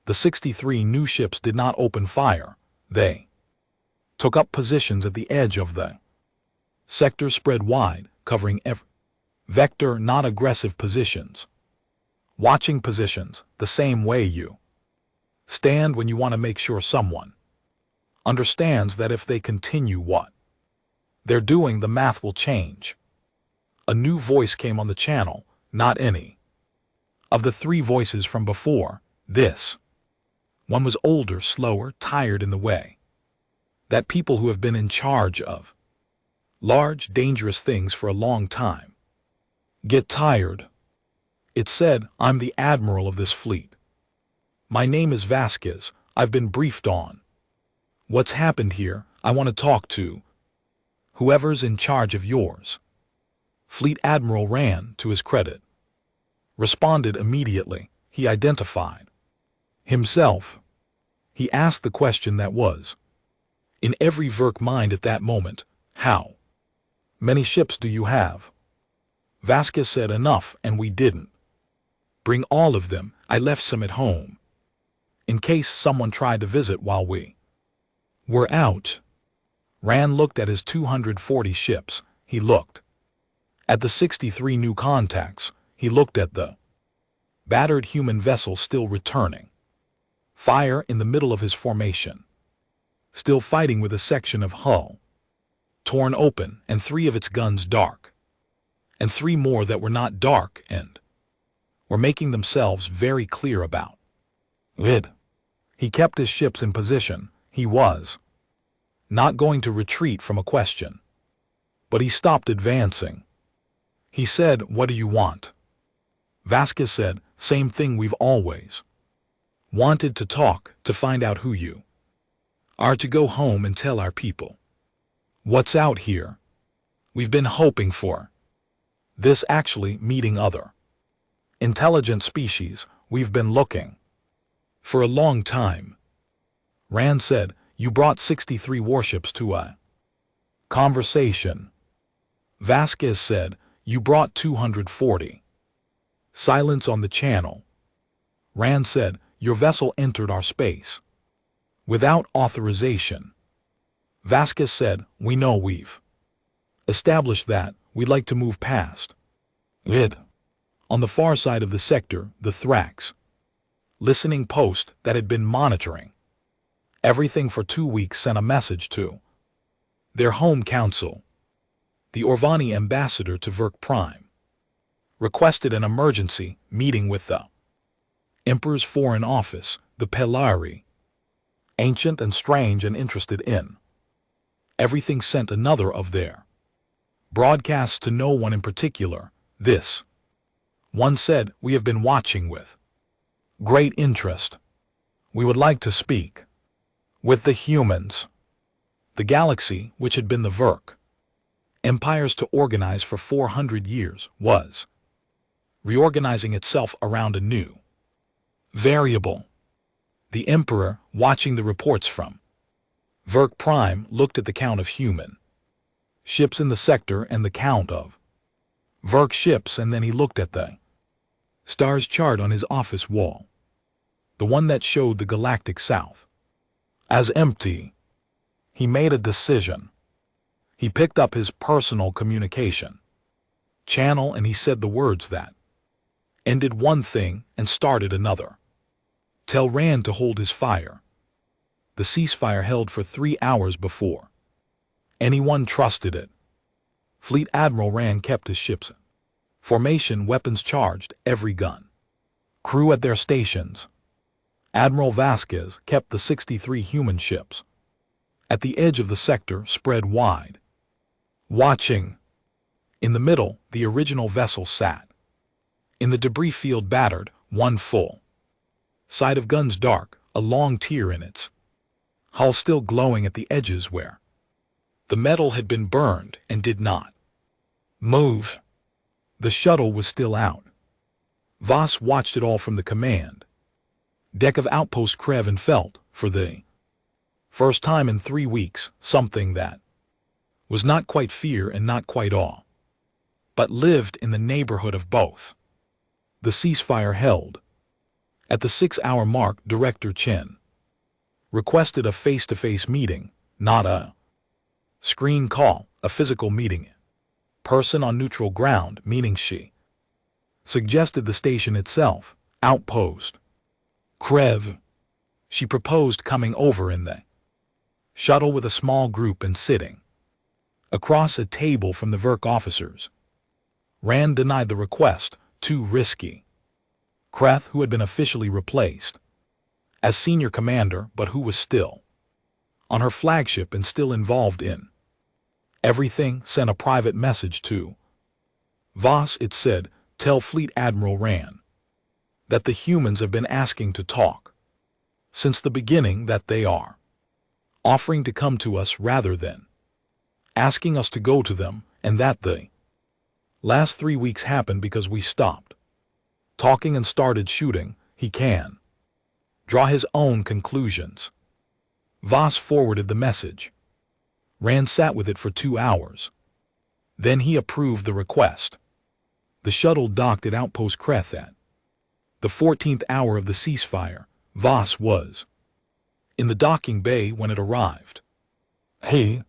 The 63 new ships did not open fire. They took up positions at the edge of the sector, spread wide, covering every vector, not aggressive positions. Watching positions, the same way you stand when you want to make sure someone understands that if they continue what they're doing, the math will change. A new voice came on the channel, not any of the 3 voices from before. This one was older, slower, tired in the way that people who have been in charge of large, dangerous things for a long time get tired. It said, "I'm the admiral of this fleet. My name is Vasquez. I've been briefed on what's happened here. I want to talk to whoever's in charge of yours." Fleet Admiral Rand, to his credit, responded immediately. He identified himself. He asked the question that was In every Verk mind at that moment, how many ships do you have? Vasquez said enough, and we didn't bring all of them. I left some at home, in case someone tried to visit while we were out. Rand looked at his 240 ships. He looked at the 63 new contacts. He looked at the battered human vessel still returning fire in the middle of his formation, still fighting with a section of hull torn open and 3 of its guns dark, and 3 more that were not dark and were making themselves very clear about it. He kept his ships in position. He was not going to retreat from a question, but he stopped advancing. He said, "What do you want?" Vasquez said, "Same thing we've always wanted, to talk, to find out who you are, to go home and tell our people what's out here. We've been hoping for this, actually, meeting other intelligent species. We've been looking for a long time." Rand said, "You brought 63 warships to a conversation." Vasquez said, "You brought 240. Silence on the channel. Rand said, "Your vessel entered our space without authorization." Vasquez said, "We know, we've established that. We'd like to move past it." On the far side of the sector, the Thrax listening post that had been monitoring everything for 2 weeks sent a message to their home council. The Orvani ambassador to Verk Prime requested an emergency meeting with the Emperor's Foreign Office, the Pelari, ancient and strange and interested in everything, sent another of their broadcasts to no one in particular. This one said, "We have been watching with great interest. We would like to speak with the humans." The galaxy, which had been the Verk Empire's to organize for 400 years, was reorganizing itself around a new variable. The Emperor, watching the reports from Verk Prime, looked at the count of human ships in the sector and the count of Verk ships, and then he looked at the stars chart on his office wall, the one that showed the galactic south as empty. He made a decision. He picked up his personal communication channel and he said the words that ended one thing and started another. "Tell Rand to hold his fire." The ceasefire held for 3 hours before anyone trusted it. Fleet Admiral Rand kept his ships in formation, weapons charged, every gun crew at their stations. Admiral Vasquez kept the 63 human ships at the edge of the sector, spread wide, watching. In the middle, the original vessel sat in the debris field, battered, one full side of guns dark, a long tear in its hull still glowing at the edges where the metal had been burned, and did not move. The shuttle was still out. Voss watched it all from the command deck of Outpost Krev and felt, for the first time in 3 weeks, something that was not quite fear and not quite awe, but lived in the neighborhood of both. The ceasefire held. At the 6-hour mark, Director Chen requested a face-to-face meeting, not a screen call, a physical meeting. Person on neutral ground, meaning she suggested the station itself, Outpost Krev. She proposed coming over in the shuttle with a small group and sitting across a table from the Verk officers. Rand denied the request, too risky. Kreth, who had been officially replaced as senior commander but who was still on her flagship and still involved in everything, sent a private message to Voss. It said, "Tell Fleet Admiral Rand that the humans have been asking to talk since the beginning, that they are offering to come to us rather than asking us to go to them, and that the last 3 weeks happened because we stopped talking and started shooting. He can draw his own conclusions." Voss forwarded the message. Rand sat with it for 2 hours. Then he approved the request. The shuttle docked at Outpost Kreth at the 14th hour of the ceasefire. Voss was in the docking bay when it arrived. He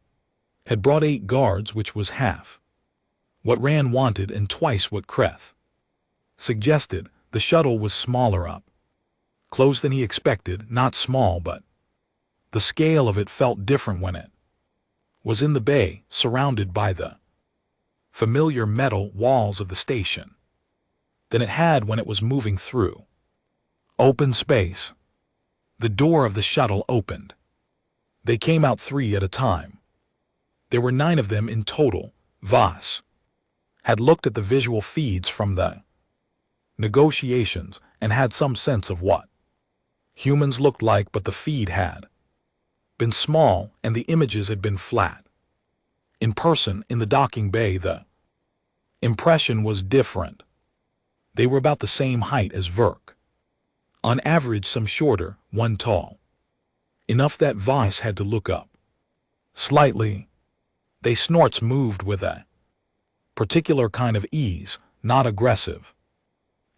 had brought 8 guards, which was half what Rand wanted and twice what Kreth suggested. The shuttle was smaller up close than he expected, not small, but the scale of it felt different when it was in the bay, surrounded by the familiar metal walls of the station than it had when it was moving through open space. The door of the shuttle opened. They came out 3 at a time. There were 9 of them in total. Voss had looked at the visual feeds from the negotiations and had some sense of what humans looked like, but the feed had been small and the images had been flat. In person, in the docking bay, the impression was different. They were about the same height as Verk. On average, some shorter, one tall. Enough that Voss had to look up slightly. They snorts moved with a particular kind of ease, not aggressive,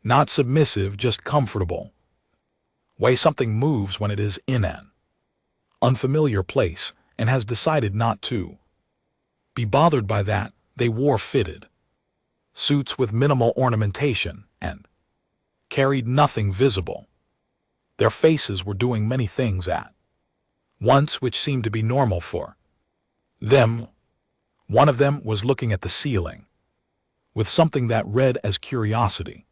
not submissive, just comfortable. Way something moves when it is in an unfamiliar place and has decided not to be bothered by that. They wore fitted suits with minimal ornamentation and carried nothing visible. Their faces were doing many things at once which seemed to be normal for them. One of them was looking at the ceiling with something that read as curiosity.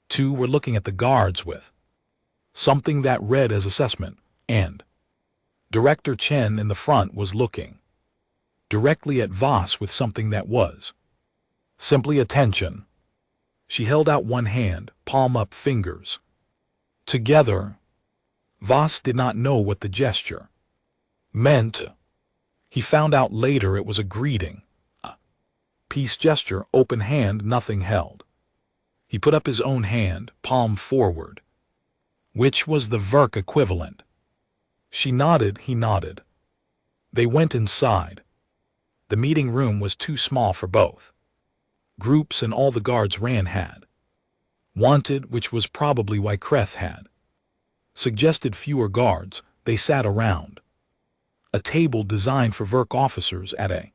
2 were looking at the guards with something that read as assessment, and Director Chen in the front was looking directly at Voss with something that was simply attention. She held out one hand, palm up, fingers together. Voss did not know what the gesture meant. He found out later it was a greeting, a peace gesture, open hand, nothing held. He put up his own hand, palm forward, which was the Verk equivalent. She nodded, he nodded. They went inside. The meeting room was too small for both groups, and all the guards Rand had wanted, which was probably why Kreth had suggested fewer guards. They sat around a table designed for Verk officers at a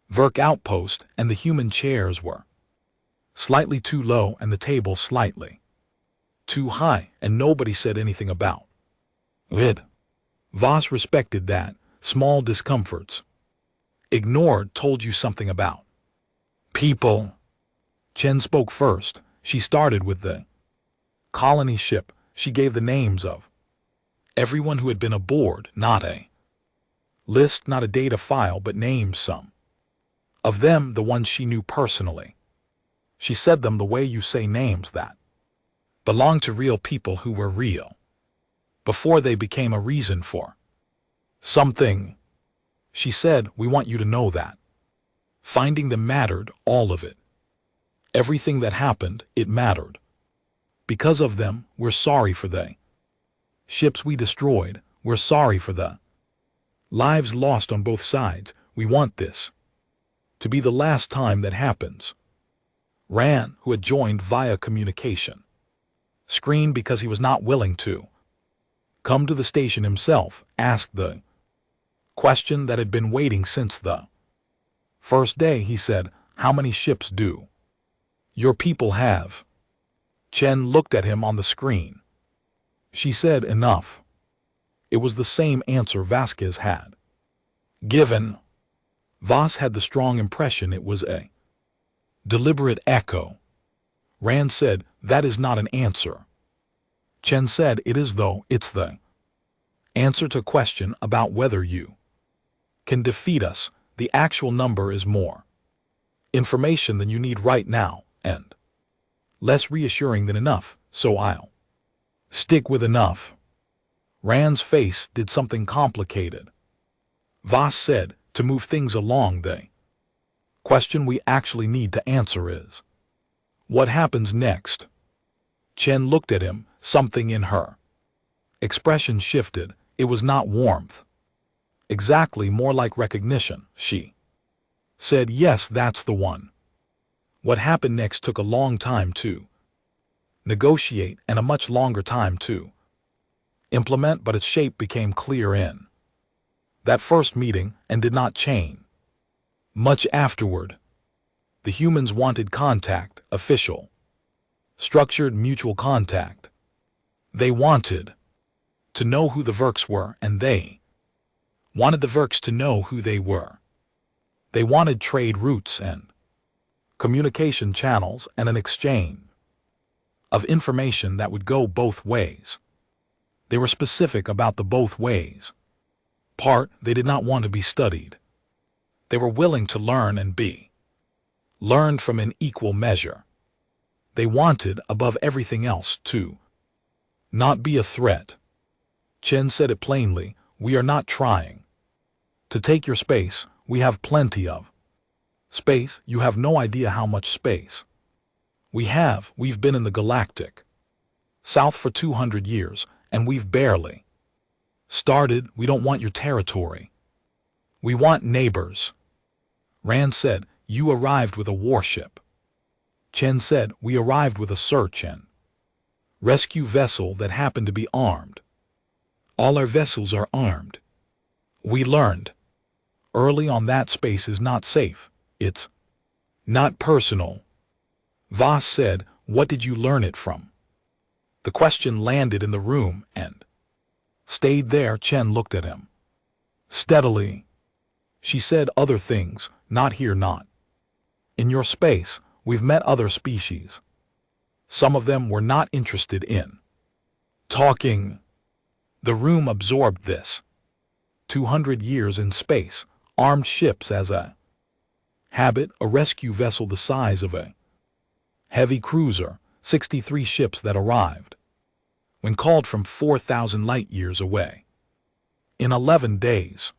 Verk outpost, and the human chairs were slightly too low and the table slightly too high, and nobody said anything about it. Voss respected that. Small discomforts ignored. Told you something about people. Chen spoke first. She started with the colony ship. She gave the names of everyone who had been aboard, not a list, not a data file, but named some of them, the ones she knew personally. She said them the way you say names that belonged to real people who were real before they became a reason for something. She said, we want you to know that finding them mattered, all of it. Everything that happened, it mattered. Because of them, we're sorry for the ships we destroyed. We're sorry for the lives lost on both sides. We want this to be the last time that happens. Rand, who had joined via communication, screened because he was not willing to come to the station himself, asked the question that had been waiting since the first day. He said, how many ships do your people have? Chen looked at him on the screen. She said, enough. It was the same answer Vasquez had given. Voss had the strong impression it was a deliberate echo. Rand said, that is not an answer. Chen said, it is though. It's the answer to question about whether you can defeat us. The actual number is more information than you need right now, and less reassuring than enough, so I'll stick with enough. Rand's face did something complicated. Voss said, to move things along, the question we actually need to answer is, what happens next? Chen looked at him. Something in her expression shifted. It was not warmth. Exactly, more like recognition. She said, yes, that's the one. What happened next took a long time to negotiate and a much longer time to implement, but its shape became clear in that first meeting and did not change much afterward. The humans wanted contact, official, structured mutual contact. They wanted to know who the Verks were, and they wanted the Verks to know who they were. They wanted trade routes and communication channels and an exchange of information that would go both ways. They were specific about the both ways part. They did not want to be studied. They were willing to learn and be learned from in equal measure. They wanted, above everything else, to not be a threat. Chen said it plainly, we are not trying to take your space. We have plenty of space. You have no idea how much space we have. We've been in the galactic South for 200 years, and we've barely started. We don't want your territory. We want neighbors. Rand said, you arrived with a warship. Chen said, we arrived with a search and rescue vessel that happened to be armed. All our vessels are armed. We learned early on that space is not safe. It's not personal. Voss said, what did you learn it from? The question landed in the room and stayed there. Chen looked at him steadily. She said, other things, not here, not in your space. We've met other species. Some of them were not interested in talking. The room absorbed this. 200 years in space, armed ships as a habit, a rescue vessel the size of a heavy cruiser, 63 ships that arrived when called from 4,000 light-years away in 11 days.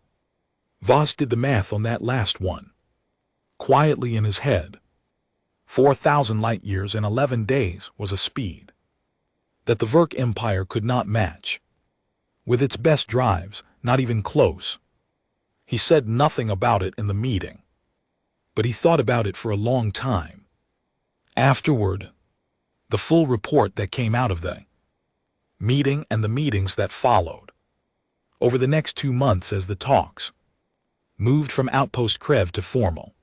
Voss did the math on that last one quietly in his head. 4,000 light-years in 11 days was a speed that the Verk Empire could not match. With its best drives, not even close. He said nothing about it in the meeting, but he thought about it for a long time. Afterward, the full report that came out of the meeting and the meetings that followed over the next 2 months as the talks moved from Outpost Krev to formal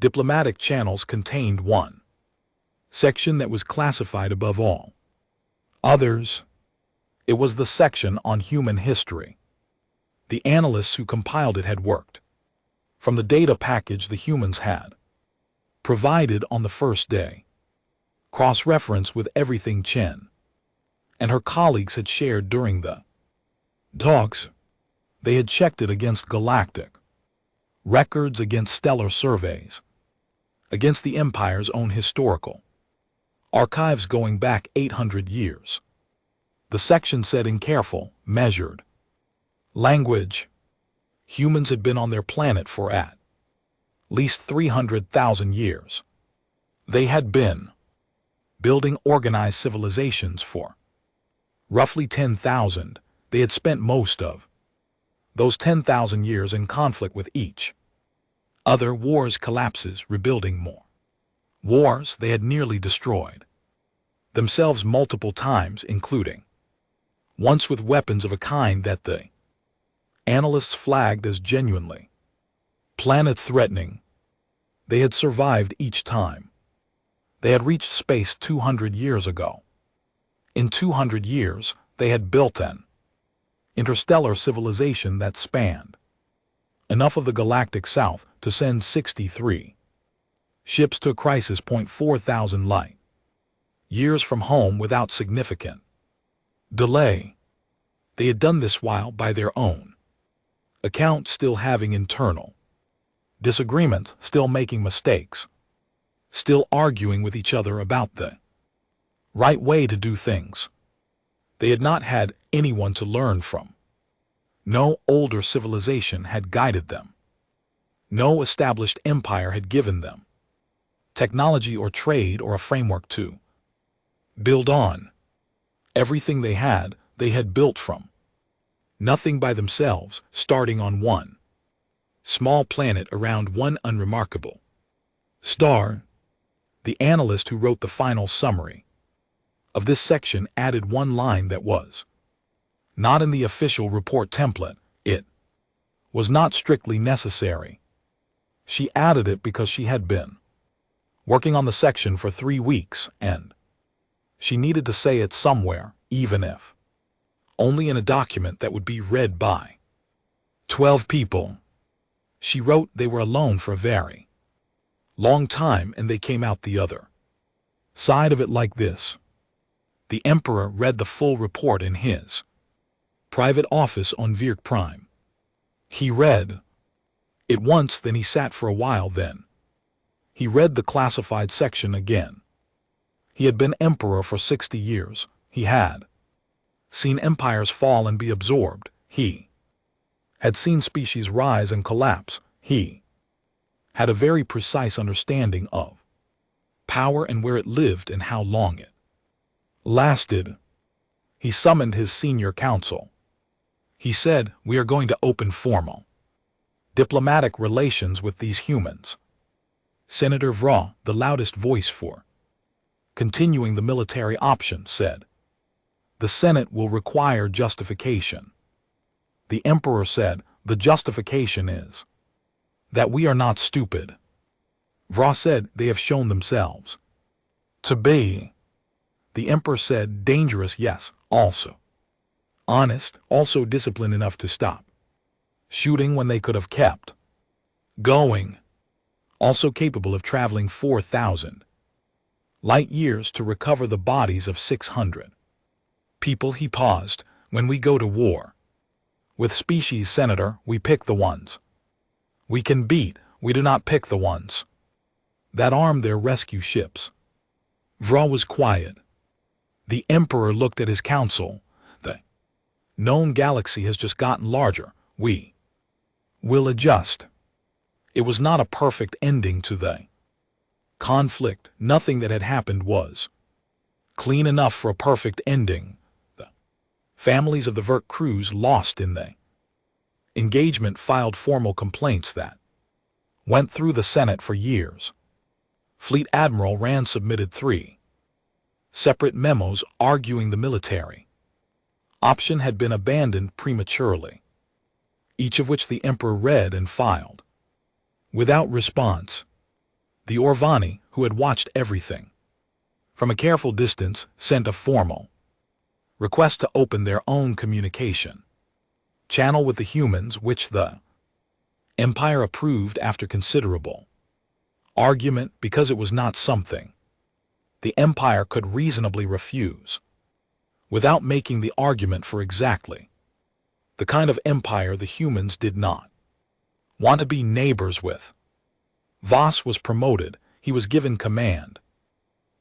diplomatic channels contained one section that was classified above all others. It was the section on human history. The analysts who compiled it had worked from the data package the humans had provided on the first day, cross-reference with everything Chen and her colleagues had shared during the talks. They had checked it against galactic records, against stellar surveys, against the Empire's own historical archives going back 800 years. The section said in careful, measured language, humans had been on their planet for at least 300,000 years. They had been building organized civilizations for roughly 10,000. They had spent most of those 10,000 years in conflict with each other, wars, collapses, rebuilding more wars. They had nearly destroyed themselves multiple times, including once with weapons of a kind that the analysts flagged as genuinely planet-threatening. They had survived each time. They had reached space 200 years ago. In 200 years, they had built an interstellar civilization that spanned enough of the galactic south to send 63 ships to a crisis point 4,000 light years from home without significant delay. They had done this while, by their own account, still having internal disagreements, still making mistakes, still arguing with each other about the right way to do things. They had not had anyone to learn from. No older civilization had guided them. No established empire had given them technology or trade or a framework to build on. Everything they had built from Nothing by themselves, starting on one small planet around one unremarkable star. The analyst who wrote the final summary of this section added one line that was not in the official report template. It was not strictly necessary. She added it because she had been working on the section for 3 weeks, and she needed to say it somewhere, even if only in a document that would be read by 12 people. She wrote they were alone for a very long time and they came out the other side of it like this. The Emperor read the full report in his private office on Virk Prime. He read it once, then he sat for a while, then he read the classified section again. He had been emperor for 60 years. He had seen empires fall and be absorbed. He had seen species rise and collapse. He had a very precise understanding of power and where it lived and how long it lasted. He summoned his senior council. He said, "We are going to open formal diplomatic relations with these humans." Senator Vra, the loudest voice for continuing the military option, said, "The Senate will require justification." The Emperor said, "The justification is that we are not stupid." Vra said, "They have shown themselves to be." The Emperor said, "Dangerous, yes, also honest, also disciplined enough to stop shooting when they could have kept going, also capable of traveling 4,000 light years to recover the bodies of 600 people." He paused. "When we go to war with species, Senator, we pick the ones we can beat. We do not pick the ones that arm their rescue ships." Vra was quiet. The Emperor looked at his council. "The known galaxy has just gotten larger. We will adjust." It was not a perfect ending to the conflict. Nothing that had happened was clean enough for a perfect ending. The families of the Virk crews lost in the engagement filed formal complaints that went through the Senate for years. Fleet Admiral Rand submitted 3 separate memos arguing the military option had been abandoned prematurely, each of which the Emperor read and filed. Without response, the Orvani, who had watched everything from a careful distance, sent a formal request to open their own communication channel with the humans, which the Empire approved after considerable argument, because it was not something the Empire could reasonably refuse without making the argument for exactly the kind of empire the humans did not want to be neighbors with. Voss was promoted. He was given command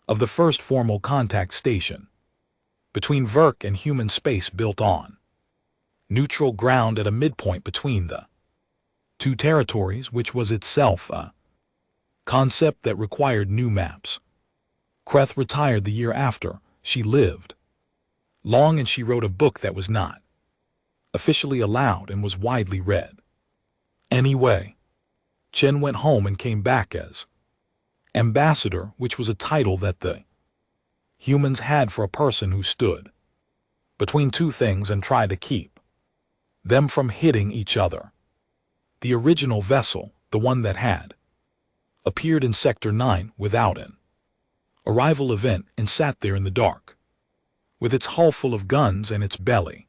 of the first formal contact station between Virk and human space, built on neutral ground at a midpoint between the 2 territories, which was itself a concept that required new maps. Kreth retired the year after. She lived long, and she wrote a book that was not officially allowed and was widely read. Anyway, Chen went home and came back as ambassador, which was a title that the humans had for a person who stood between 2 things and tried to keep them from hitting each other. The original vessel, the one that had appeared in Sector 9 without an arrival event and sat there in the dark, with its hull full of guns and its belly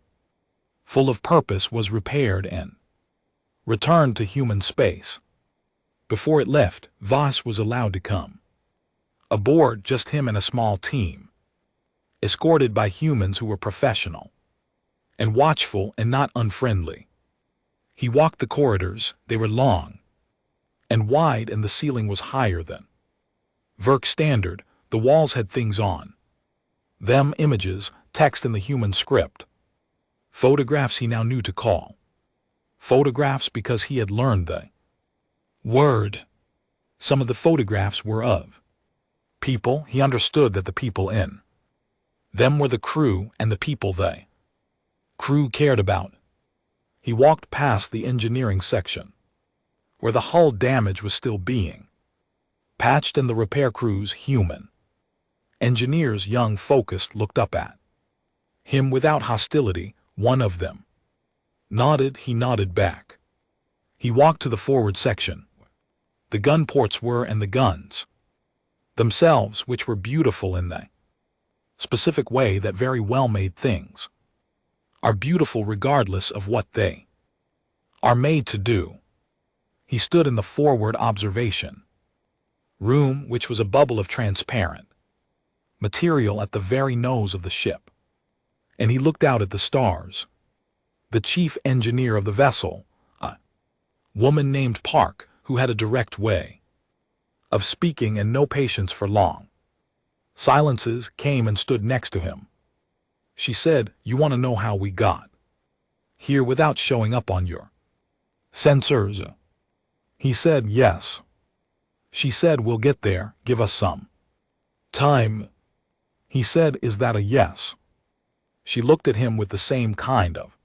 full of purpose, was repaired and returned to human space. Before it left, Voss was allowed to come aboard, just him and a small team, escorted by humans who were professional and watchful and not unfriendly. He walked the corridors. They were long and wide, and the ceiling was higher than Virk standard. The walls had things on them, images, text in the human script, photographs he now knew to call photographs because he had learned the word. Some of the photographs were of people. He understood that the people in them were the crew, and the people the crew cared about. He walked past the engineering section, where the hull damage was still being patched and the repair crews human. Engineers, young, focused, looked up at him without hostility. One of them nodded. He nodded back. He walked to the forward section. The gun ports were, and the guns themselves, which were beautiful in the specific way that very well-made things are beautiful regardless of what they are made to do. He stood in the forward observation room, which was a bubble of transparent material at the very nose of the ship, and he looked out at the stars. The chief engineer of the vessel, a woman named Park, who had a direct way of speaking and no patience for long silences, came and stood next to him. She said, "You want to know how we got here without showing up on your sensors?" He said, "Yes." She said, "We'll get there. Give us some time." He said, "Is that a yes?" She looked at him with the same kind of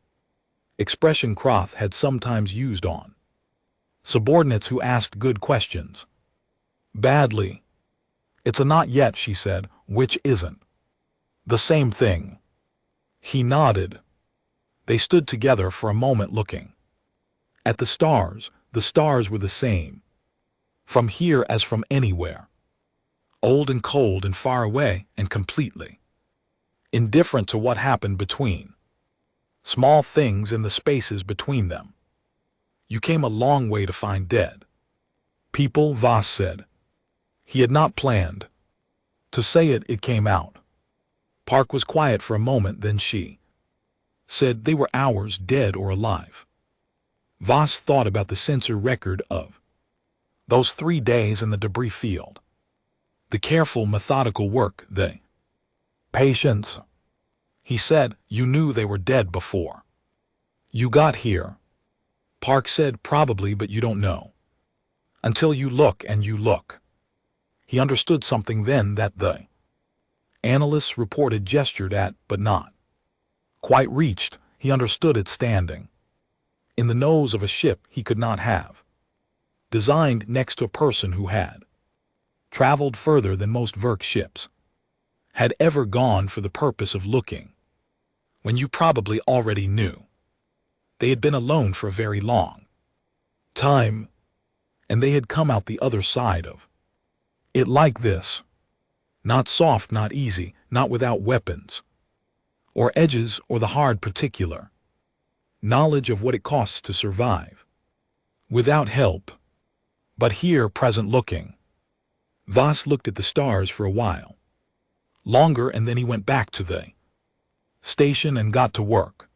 expression Croth had sometimes used on subordinates who asked good questions badly. "It's a not yet," she said, "which isn't the same thing." He nodded. They stood together for a moment looking at the stars. The stars were the same from here as from anywhere, old and cold and far away and completely indifferent to what happened between small things in the spaces between them. "You came a long way to find dead people," Voss said. He had not planned to say it. It came out. Park was quiet for a moment, then she said, "They were hours, dead or alive." Voss thought about the sensor record of those 3 days in the debris field. The careful, methodical work, the patience. He said, "You knew they were dead before you got here." Park said, "Probably, but you don't know until you look, and you look." He understood something then that the analysts reported, gestured at, but not quite reached. He understood it standing in the nose of a ship he could not have designed, next to a person who had traveled further than most Verk ships had ever gone for the purpose of looking, when you probably already knew they had been alone for a very long time, and they had come out the other side of it like this. Not soft, not easy, not without weapons or edges or the hard particular knowledge of what it costs to survive, without help, but here, present looking. Voss looked at the stars for a while longer, and then he went back to the station and got to work.